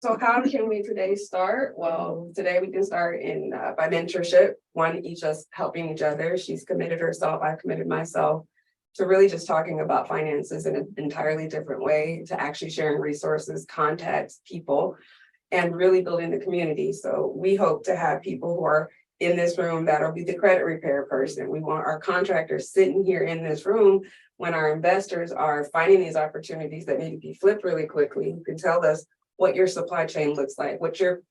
Speaker 1: so how can we today start? Well, today we can start in by mentorship, each us helping each other. She's committed herself, I've committed myself to really just talking about finances in an entirely different way, to actually sharing resources, contacts, people, and really building the community. So we hope to have people who are in this room that'll be the credit repair person. We want our contractors sitting here in this room when our investors are finding these opportunities that need to be flipped really quickly. You can tell us what your supply chain looks like, what your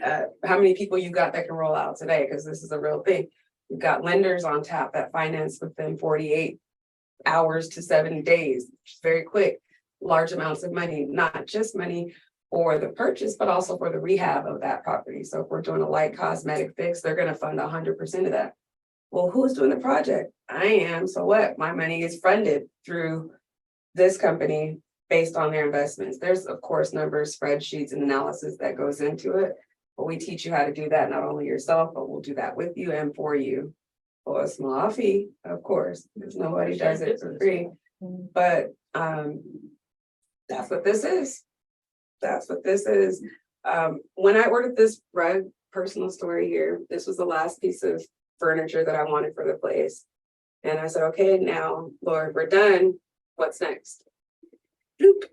Speaker 1: how many people you got that can roll out today, because this is a real thing. We've got lenders on tap that finance within 48 hours to 7 days, which is very quick, large amounts of money, not just money for the purchase, but also for the rehab of that property. So if we're doing a light cosmetic fix, they're gonna fund 100% of that. Well, who's doing the project? I am, so what? My money is funded through this company based on their investments. There's, of course, numbers, spreadsheets, and analysis that goes into it, but we teach you how to do that, not only yourself, but we'll do that with you and for you. Or a small fee, of course, because nobody does it for free. But that's what this is. That's what this is. When I ordered this rug, personal story here, this was the last piece of furniture that I wanted for the place. And I said, okay, now, Lord, we're done. What's next? Bloop.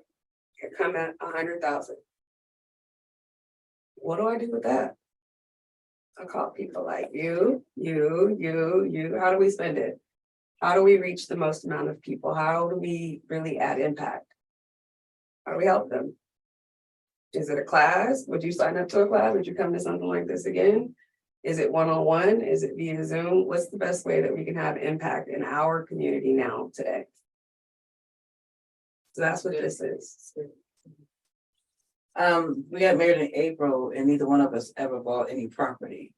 Speaker 1: Here come at 100,000. What do I do with that? I call people like you. How do we spend it? How do we reach the most amount of people? How do we really add impact? How do we help them? Is it a class? Would you sign up to a class? Would you come to something like this again? Is it one-on-one? Is it via Zoom? What's the best way that we can have impact in our community now today? So that's what this is.
Speaker 4: We got married in April and neither one of us ever bought any property.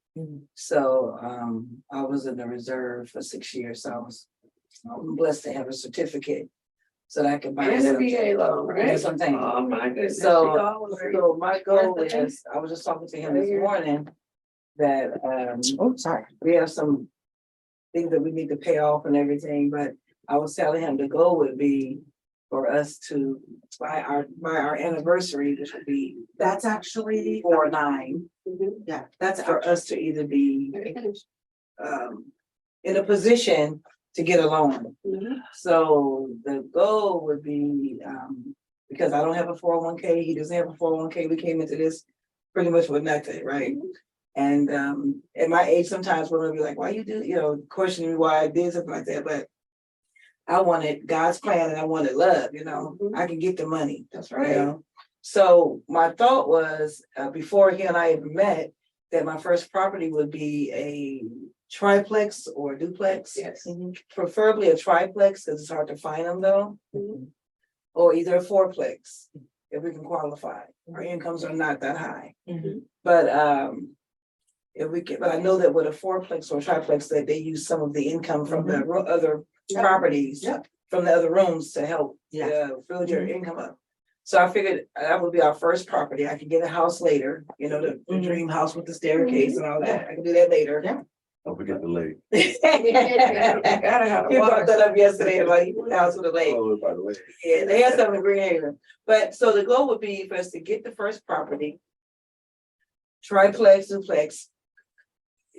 Speaker 4: So, I was in the reserve for 6 years, so I'm blessed to have a certificate. So that I can buy.
Speaker 1: And a
Speaker 4: something.
Speaker 1: VA loan, right?
Speaker 4: That's what I'm saying.
Speaker 1: Oh, my goodness.
Speaker 4: So my goal is, I was just talking to him this morning, that,
Speaker 3: Oh, sorry.
Speaker 4: we have some things that we need to pay off and everything, but I was telling him the goal would be for us to by our anniversary, which would be
Speaker 3: That's actually,
Speaker 4: 4/9,
Speaker 3: yeah, that's
Speaker 4: for us to either be in a position to get a loan.
Speaker 1: Mhm.
Speaker 4: So the goal would be, because I don't have a 401k, he doesn't have a 401k, we came into this pretty much with nothing, right? And at my age, sometimes we're gonna be like, why you do, questioning why I did something like that, but I wanted God's plan and I wanted love, I could get the money.
Speaker 1: That's
Speaker 4: You
Speaker 1: right.
Speaker 4: know, so my thought was, before he and I had met, that my first property would be a triplex or duplex.
Speaker 1: Yes.
Speaker 4: Preferably a triplex, because it's hard to find them though.
Speaker 1: Mhm.
Speaker 4: Or either a fourplex, if we can qualify. Our incomes are not that high.
Speaker 3: Mhm.
Speaker 4: But if we can, but I know that with a fourplex or triplex, that they use some of the income from the other properties.
Speaker 3: Yep.
Speaker 4: From the other rooms to help
Speaker 3: Yeah.
Speaker 4: build your income up. So I figured that would be our first property. I could get a house later, the dream house with the staircase and all that. I could do that later.
Speaker 3: Yeah.
Speaker 5: Don't forget the lake.
Speaker 1: Gotta have
Speaker 4: You
Speaker 1: a
Speaker 4: brought
Speaker 1: water.
Speaker 4: that up yesterday, like house with a lake.
Speaker 5: Oh, by the way.
Speaker 4: Yeah, they have something in Greenhaven. But so the goal would be for us to get the first property. Triplex, duplex.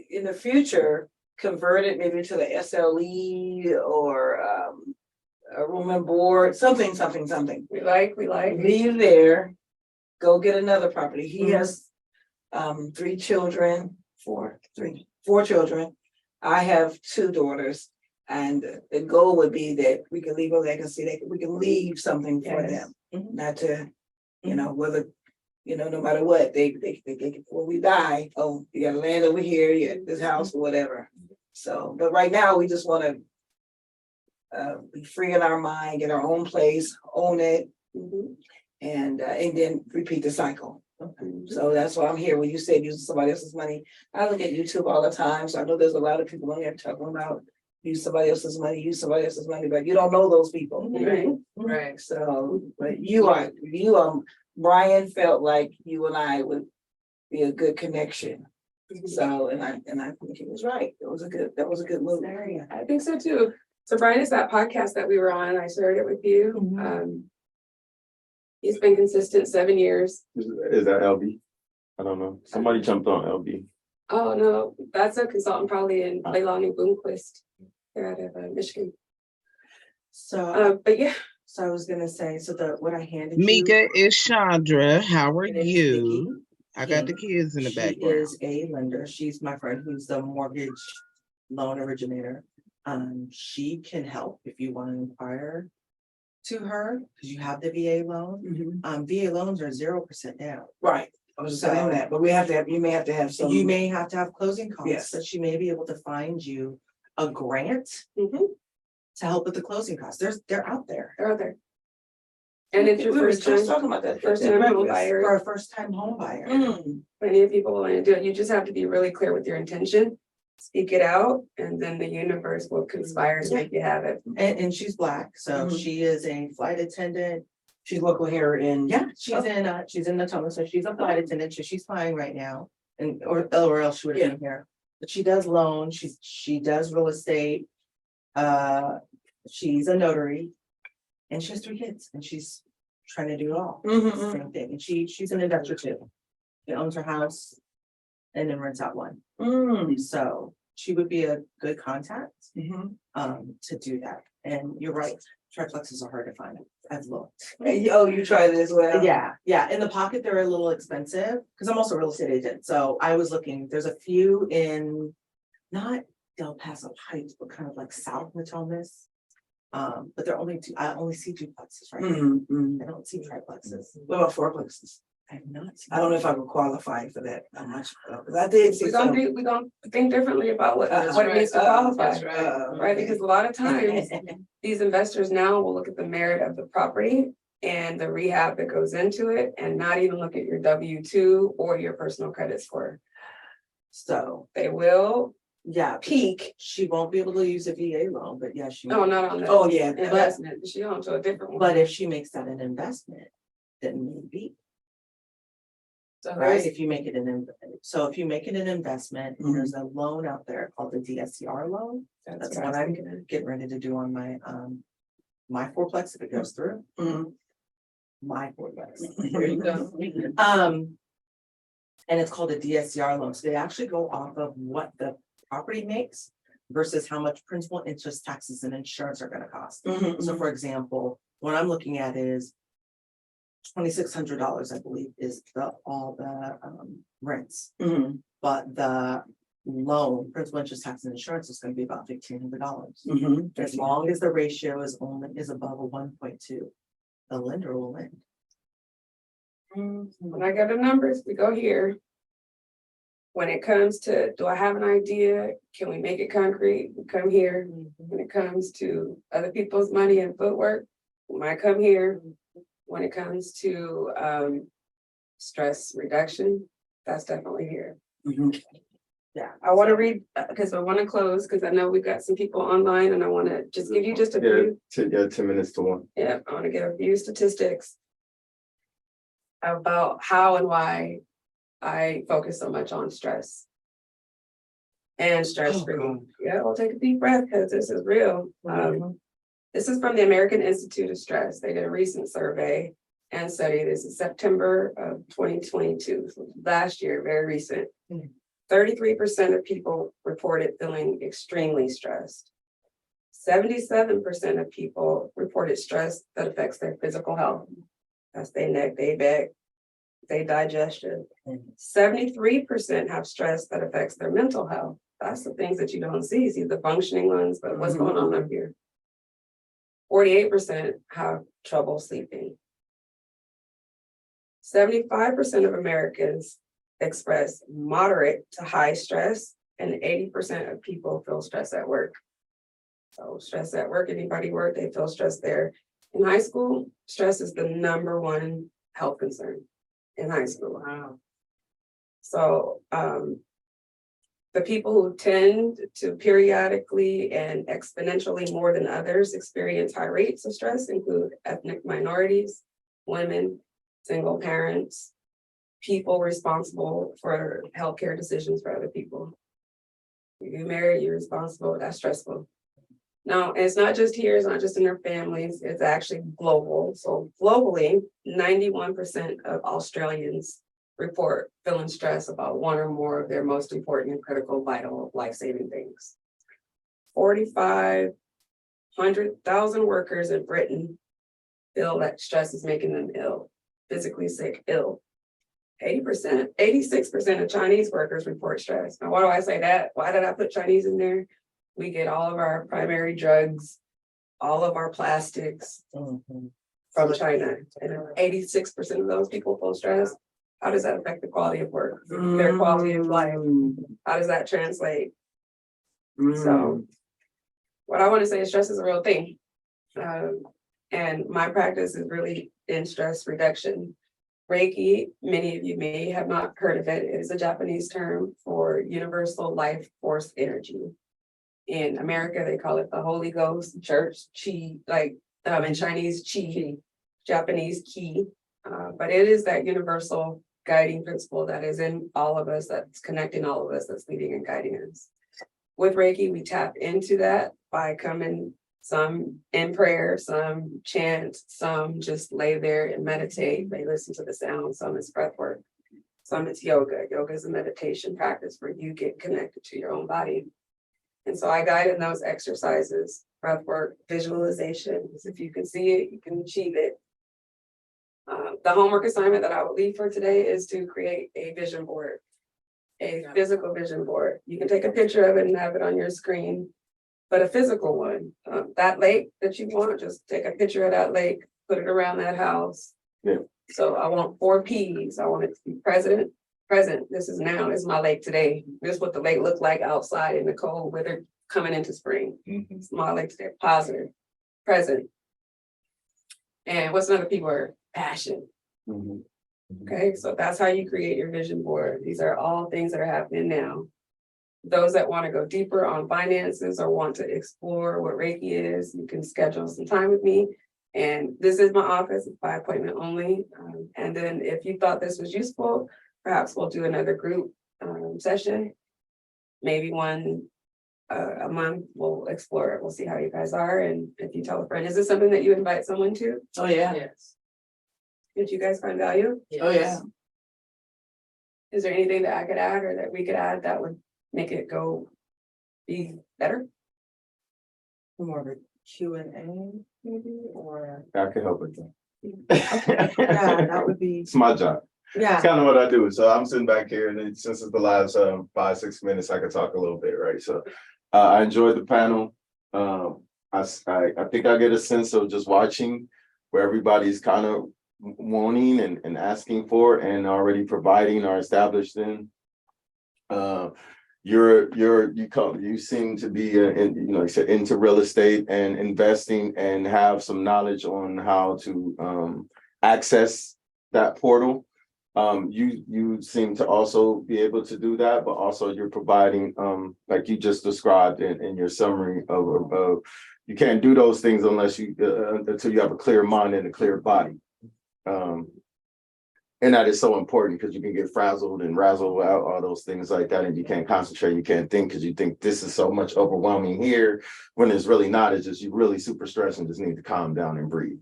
Speaker 4: In the future, convert it maybe to the SLE or a room and board, something.
Speaker 1: We like.
Speaker 4: Leave there, go get another property. He has 3 children, 4 children. I have 2 daughters. And the goal would be that we can leave a legacy, that we can leave something for
Speaker 1: Yes.
Speaker 4: them.
Speaker 3: Mhm.
Speaker 4: Not to, whether, no matter what, they when we die, oh, you got land over here, you got this house or whatever. So, but right now, we just wanna be free in our mind, get our own place, own it,
Speaker 1: Mhm.
Speaker 4: and then repeat the cycle. So that's why I'm here. When you said using somebody else's money, I look at YouTube all the time, so I know there's a lot of people on here talking about use somebody else's money, but you don't know those people.
Speaker 1: Right.
Speaker 2: Right.
Speaker 4: So, but Brian felt like you and I would be a good connection. So, and I think he was right. That was a good move.
Speaker 1: I think so too. So Brian, is that podcast that we were on, I shared it with you. He's been consistent 7 years.
Speaker 6: Is that LB? I don't know. Somebody jumped on LB.
Speaker 1: Oh, no, that's a consultant probably in Leilani Bloomquist. They're out of Michigan.
Speaker 3: So,
Speaker 1: But yeah,
Speaker 3: so I was gonna say, what I handed you.
Speaker 7: Mika is Chandra. How are
Speaker 3: My name is
Speaker 7: you? I got the
Speaker 3: King.
Speaker 7: kids in the
Speaker 3: She
Speaker 7: background.
Speaker 3: is a lender. She's my friend who's the mortgage loan originator. She can help if you want to inquire to her, because you have the VA loan. VA loans are 0% down.
Speaker 4: Right. I was just saying that, but you may have to have some.
Speaker 3: You may have to have closing costs,
Speaker 4: Yes.
Speaker 3: but she may be able to find you a grant
Speaker 1: mhm,
Speaker 3: to help with the closing costs. They're out there.
Speaker 1: they're out there. And it's your
Speaker 4: We were
Speaker 1: first
Speaker 4: just
Speaker 1: time,
Speaker 4: talking about that.
Speaker 1: first time home buyer.
Speaker 3: For a first time home buyer.
Speaker 1: Plenty of people want to do it. You just have to be really clear with your intention. Speak it out, and then the universe will conspire to make you have it.
Speaker 3: And she's Black, so
Speaker 4: Mhm.
Speaker 3: she is a flight attendant.
Speaker 4: She's local here in.
Speaker 3: Yeah, she's in Natoma, so she's a flight attendant, so she's flying right now. Or else she would have been here. but she does loans, she does real estate. She's a notary. And she has 3 kids and she's trying to do it all.
Speaker 4: Mhm.
Speaker 3: Same thing. And she's an investor too. She owns her house and then rents out one. So she would be a good contact to do that. And you're right, triplexes are hard to find. I've looked.
Speaker 4: Oh, you tried it as well?
Speaker 3: Yeah, in the pocket, they're a little expensive, because I'm also a real estate agent, so I was looking, there's a few in, not Del Paso Heights, but kind of like South Natomas. But they're only two, I only see duplexes right now, I don't see triplexes,
Speaker 4: What about fourplexes?
Speaker 3: I have not seen.
Speaker 4: I don't know if I would qualify for that. I'm not sure, because I did see
Speaker 1: We're gonna
Speaker 4: some.
Speaker 1: be, we're gonna think differently about what
Speaker 4: That's
Speaker 1: it needs to
Speaker 2: right.
Speaker 1: qualify,
Speaker 2: That's right.
Speaker 1: right? Because a lot of times, these investors now will look at the merit of the property and the rehab that goes into it, and not even look at your W-2 or your personal credit score.
Speaker 3: So,
Speaker 1: They will
Speaker 3: yeah,
Speaker 1: peak,
Speaker 3: she won't be able to use a VA loan, but yeah, she.
Speaker 1: no, not on the
Speaker 4: Oh, yeah.
Speaker 1: investment, she on to a different one.
Speaker 3: But if she makes that an investment, then maybe.
Speaker 1: So
Speaker 3: Right,
Speaker 1: there's,
Speaker 3: if you make it so if you make it an investment, there's a loan out there called the DSCR loan. That's
Speaker 1: what I
Speaker 3: what
Speaker 1: was
Speaker 3: I'm
Speaker 1: thinking of.
Speaker 3: getting ready to do on my my fourplex if it goes through. My fourplex.
Speaker 2: There you go.
Speaker 3: And it's called a DSCR loan. So they actually go off of what the property makes versus how much principal, interest, taxes, and insurance are gonna cost. So for example, what I'm looking at is $2,600, I believe, is all the rents. But the loan, principal, interest, tax, and insurance is gonna be about $1,500. As long as the ratio is above a 1.2, the lender will lend.
Speaker 1: when I get the numbers, we go here. When it comes to, do I have an idea? Can we make it concrete? We come here. When it comes to other people's money and footwork, we might come here. When it comes to stress reduction, that's definitely here. Yeah, I want to read, because I want to close, because I know we've got some people online and I want to just give you just a few.
Speaker 6: 10 minutes to 1.
Speaker 1: Yeah, I want to give a few statistics about how and why I focus so much on stress. And stress free. Yeah, we'll take a deep breath because this is real. This is from the American Institute of Stress. They did a recent survey and study. This is September of 2022, so last year, very recent. 33% of people reported feeling extremely stressed. 77% of people reported stress that affects their physical health. That's their neck, their back, their digestion. 73% have stress that affects their mental health. That's the things that you don't see. See the functioning ones, but what's going on up here? 48% have trouble sleeping. 75% of Americans express moderate to high stress, and 80% of people feel stress at work. So stress at work, anybody work, they feel stress there. In high school, stress is the #1 health concern in high school.
Speaker 2: Wow.
Speaker 1: So the people who tend to periodically and exponentially more than others experience high rates of stress include ethnic minorities, women, single parents, people responsible for healthcare decisions for other people. If you're married, you're responsible, that's stressful. Now, it's not just here, it's not just in their families, it's actually global. So globally, 91% of Australians report feeling stress about one or more of their most important, critical, vital, life-saving things. 4,500,000 workers in Britain feel that stress is making them ill, physically sick, ill. 80%, 86% of Chinese workers report stress. Now, why do I say that? Why did I put Chinese in there? We get all of our primary drugs, all of our plastics from China. And 86% of those people feel stressed. How does that affect the quality of work, their quality of life? How does that translate? So what I want to say is stress is a real thing. And my practice is really in stress reduction. Reiki, many of you may have not heard of it. It is a Japanese term for universal life force energy. In America, they call it the Holy Ghost, church, chi, like in Chinese, chi, Japanese ki. But it is that universal guiding principle that is in all of us, that's connecting all of us, that's leading and guiding us. With Reiki, we tap into that by coming some in prayer, some chant, some just lay there and meditate. They listen to the sound, some is breath work, some it's yoga. Yoga is a meditation practice where you get connected to your own body. And so I guide in those exercises, breath work, visualization, because if you can see it, you can achieve it. The homework assignment that I will leave for today is to create a vision board, a physical vision board. You can take a picture of it and have it on your screen, but a physical one. That lake that you want, just take a picture of that lake, put it around that house.
Speaker 6: Yeah.
Speaker 1: So I want 4 P's. I want it to be present. This is now, this is my lake today. This is what the lake looked like outside in the cold weather coming into spring. It's my lake today, positive, present. And what's another P word? Passion. Okay, so that's how you create your vision board. These are all things that are happening now. Those that want to go deeper on finances or want to explore what Reiki is, you can schedule some time with me. And this is my office, it's by appointment only. And then if you thought this was useful, perhaps we'll do another group session. Maybe one a month, we'll explore it. We'll see how you guys are. And if you tell a friend, is this something that you invite someone to?
Speaker 4: Oh, yeah.
Speaker 2: Yes.
Speaker 1: Did you guys find value?
Speaker 4: Oh, yeah.
Speaker 1: Is there anything that I could add or that we could add that would make it go be better?
Speaker 3: More of a Q&A maybe, or,
Speaker 6: I can help with that.
Speaker 3: yeah, that would be,
Speaker 6: It's my job.
Speaker 3: yeah.
Speaker 6: It's kind of what I do. So I'm sitting back here, and then since it's the last 5-6 minutes, I can talk a little bit, right? So I enjoyed the panel. I think I get a sense of just watching where everybody's kind of wanting and asking for and already providing or established in. You seem to be into real estate and investing and have some knowledge on how to access that portal. You seem to also be able to do that, but also you're providing like you just described in your summary of you can't do those things unless you until you have a clear mind and a clear body. And that is so important because you can get frazzled and razzled out, all those things like that, and you can't concentrate, you can't think because you think this is so much overwhelming here when it's really not. It's just you really super stressed and just need to calm down and breathe.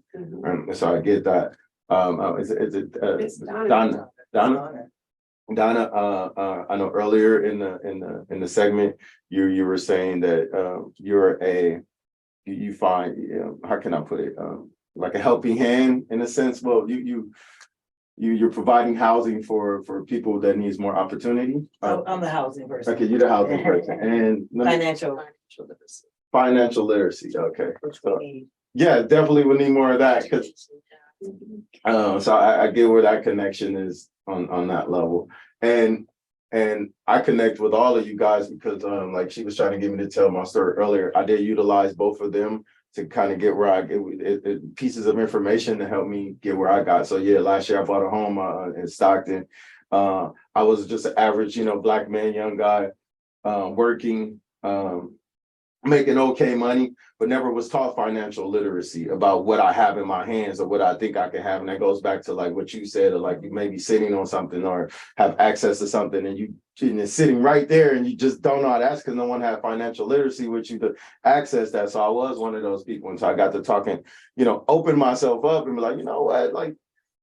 Speaker 6: So I get that. Is it
Speaker 1: It's Donna.
Speaker 6: Donna, I know earlier in the segment you were saying that you find, how can I put it, like a helping hand in a sense. Well, you're providing housing for people that needs more opportunity.
Speaker 4: I'm the housing person.
Speaker 6: Okay, you're the housing person and financial literacy. Okay, so, yeah, definitely we need more of that because. So I get where that connection is on that level, and I connect with all of you guys because like she was trying to get me to tell my story earlier. I did utilize both of them to kind of get where I get pieces of information to help me get where I got. So yeah, last year I bought a home in Stockton. I was just an average, Black man, young guy, working, making okay money, but never was taught financial literacy about what I have in my hands or what I think I can have. And that goes back to like what you said, or like you may be sitting on something or have access to something and it's sitting right there and you just don't know how to ask because no one had financial literacy with you to access that. So I was one of those people until I got to talking, open myself up and be like, you know what, like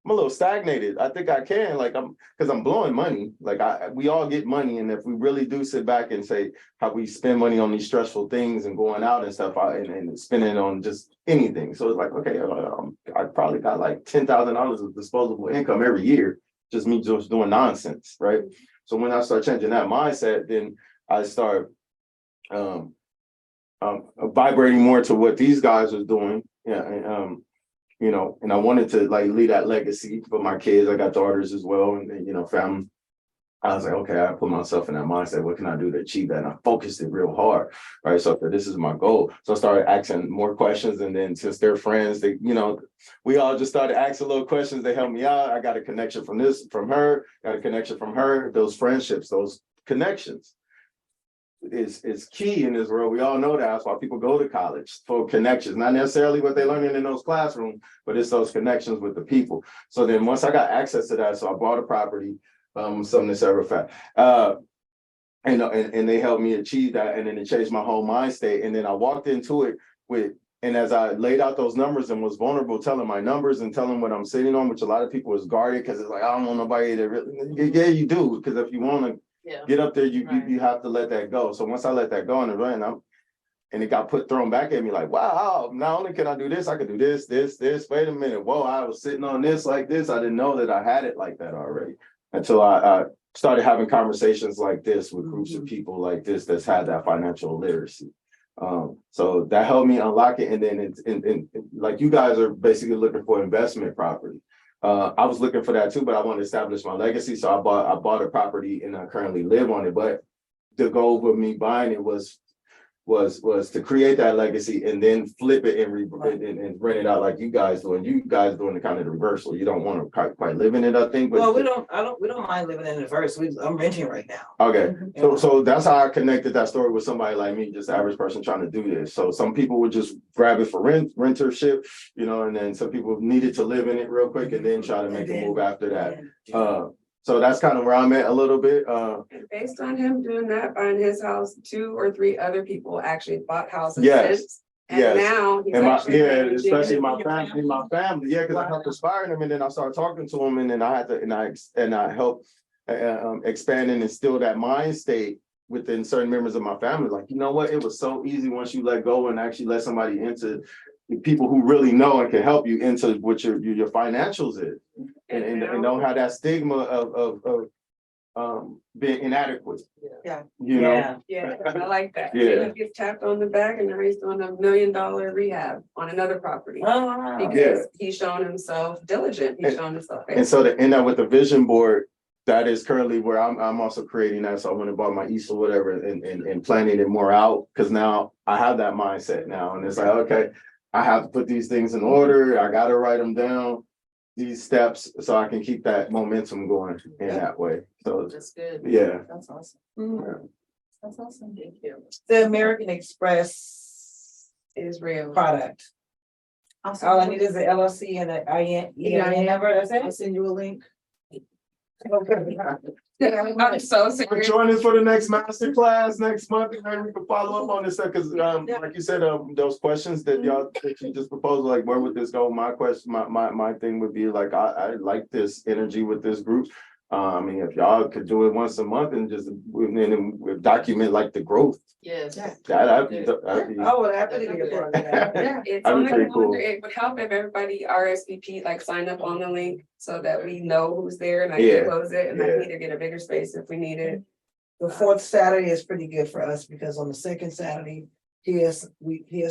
Speaker 6: I'm a little stagnated. I think I can, because I'm blowing money. Like we all get money, and if we really do sit back and say how we spend money on these stressful things and going out and stuff, and spending on just anything. So it's like, okay, I probably got like $10,000 of disposable income every year, just me just doing nonsense, right? So when I start changing that mindset, then I start vibrating more to what these guys are doing. Yeah, and I wanted to like leave that legacy for my kids. I got daughters as well, and family. I was like, okay, I put myself in that mindset. What can I do to achieve that? And I focused it real hard, right? So this is my goal. So I started asking more questions, and then since they're friends, they, we all just started asking little questions. They helped me out. I got a connection from her, got a connection from her. Those friendships, those connections. is key in this world. We all know that. That's why people go to college, for connections, not necessarily what they're learning in those classrooms, but it's those connections with the people. So then once I got access to that, so I bought a property, something that's ever fact. And they helped me achieve that, and then it changed my whole mind state. And then I walked into it with, and as I laid out those numbers and was vulnerable, telling my numbers and telling what I'm sitting on, which a lot of people is guarded because it's like, I don't want nobody to really, yeah, you do, because if you want to get up there, you have to let that go. So once I let that go and run, and it got thrown back at me like, wow, not only can I do this, I could do this. Wait a minute, whoa, I was sitting on this like this. I didn't know that I had it like that already until I started having conversations like this with groups of people like this that's had that financial literacy. So that helped me unlock it. And then like you guys are basically looking for investment property. I was looking for that too, but I want to establish my legacy. So I bought a property and I currently live on it. But the goal with me buying it was to create that legacy and then flip it and rent it out like you guys do. And you guys doing the kind of the reversal. You don't want to quite live in it, I think. But
Speaker 4: Well, we don't mind living in the verse. I'm renting right now.
Speaker 6: okay, so that's how I connected that story with somebody like me, just the average person trying to do this. So some people would just grab it for rentership, and then some people needed to live in it real quick and then try to make a move after that. So that's kind of where I'm at a little bit.
Speaker 1: And based on him doing that, buying his house, 2 or 3 other people actually bought houses.
Speaker 6: Yes.
Speaker 1: Since, and now he's
Speaker 6: especially my family. Yeah, because I helped inspire them, and then I started talking to them, and then I helped expand and instill that mind state within certain members of my family. Like, you know what? It was so easy once you let go and actually let somebody into people who really know and can help you into what your financials is, and don't have that stigma of being inadequate.
Speaker 3: Yeah.
Speaker 1: Yeah, I like that.
Speaker 6: Yeah.
Speaker 1: He gets tapped on the back and now he's doing $1 million rehab on another property.
Speaker 4: Oh,
Speaker 1: Because he's shown himself diligent. He's shown himself.
Speaker 6: And so to end up with the vision board, that is currently where I'm also creating that. So I went and bought my easel, whatever, and planning it more out, because now I have that mindset now. And it's like, okay, I have to put these things in order. I got to write them down, these steps, so I can keep that momentum going in that way. So
Speaker 2: That's good.
Speaker 6: yeah.
Speaker 3: That's awesome.
Speaker 2: That's awesome. Thank you.
Speaker 4: the American Express
Speaker 1: Is real.
Speaker 4: product. All I need is the LLC and the EIN number. That's
Speaker 3: I'll
Speaker 4: it.
Speaker 3: send you a link.
Speaker 1: I'm so
Speaker 6: For
Speaker 1: serious.
Speaker 6: joining us for the next master class next month, and then we can follow up on this stuff, because like you said, those questions that you just proposed, like where would this go? My question, my thing would be like, I like this energy with this group. I mean, if y'all could do it once a month and just document like the growth,
Speaker 2: Yes.
Speaker 6: that'd be
Speaker 4: I would happily be a part of that.
Speaker 6: yeah.
Speaker 1: It's
Speaker 6: That'd
Speaker 1: on
Speaker 6: be
Speaker 1: the
Speaker 6: pretty cool.
Speaker 1: calendar. It would help if everybody RSVP, like sign up on the link so that we know who's there and I
Speaker 6: Yeah.
Speaker 1: can close it and I
Speaker 6: Yeah.
Speaker 1: can either get a bigger space if we need it.
Speaker 3: The 4th Saturday is pretty good for us because on the 2nd Saturday, he has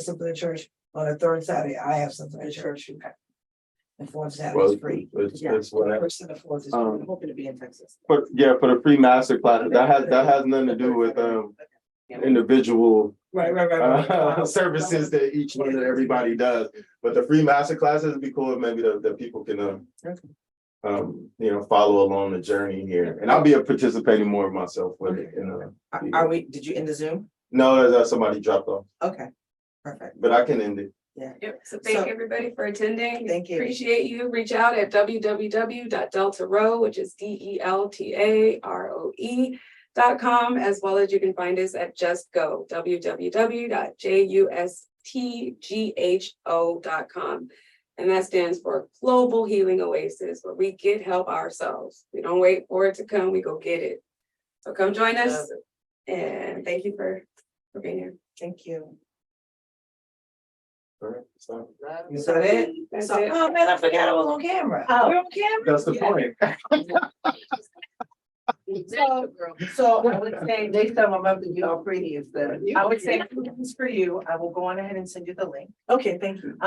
Speaker 3: something at church. On the 3rd Saturday, I have something at church. And 4th Saturday
Speaker 6: Well,
Speaker 3: is free.
Speaker 6: it's whatever.
Speaker 3: 1st and the 4th is free. I'm hoping to be in Texas.
Speaker 6: But yeah, for the free master class, that has nothing to do with individual
Speaker 3: Right.
Speaker 6: services that each one that everybody does. But the free master classes would be cool if maybe the people can follow along the journey here. And I'll be participating more of myself with it.
Speaker 3: Did you end the Zoom?
Speaker 6: No, that's somebody dropped off,
Speaker 3: Okay, perfect.
Speaker 6: but I can end it.
Speaker 1: Yep. So thank everybody for attending.
Speaker 3: Thank you.
Speaker 1: Appreciate you. Reach out at www.deltaroe, which is DELTAROE.com, as well as you can find us at Just Go, www.justgho.com. And that stands for Global Healing Oasis, where we get help ourselves. We don't wait for it to come, we go get it. So come join us, and thank you for being here.
Speaker 3: Thank you.
Speaker 6: All right, so
Speaker 4: Is that it?
Speaker 1: That's
Speaker 4: So,
Speaker 1: it.
Speaker 4: oh man, I forgot I was on camera. We're on camera?
Speaker 6: that's the point.
Speaker 3: So I would say next time I'm up to you all pretty is the, I would say this is for you. I will go on ahead and send you the link.
Speaker 4: Okay, thank you.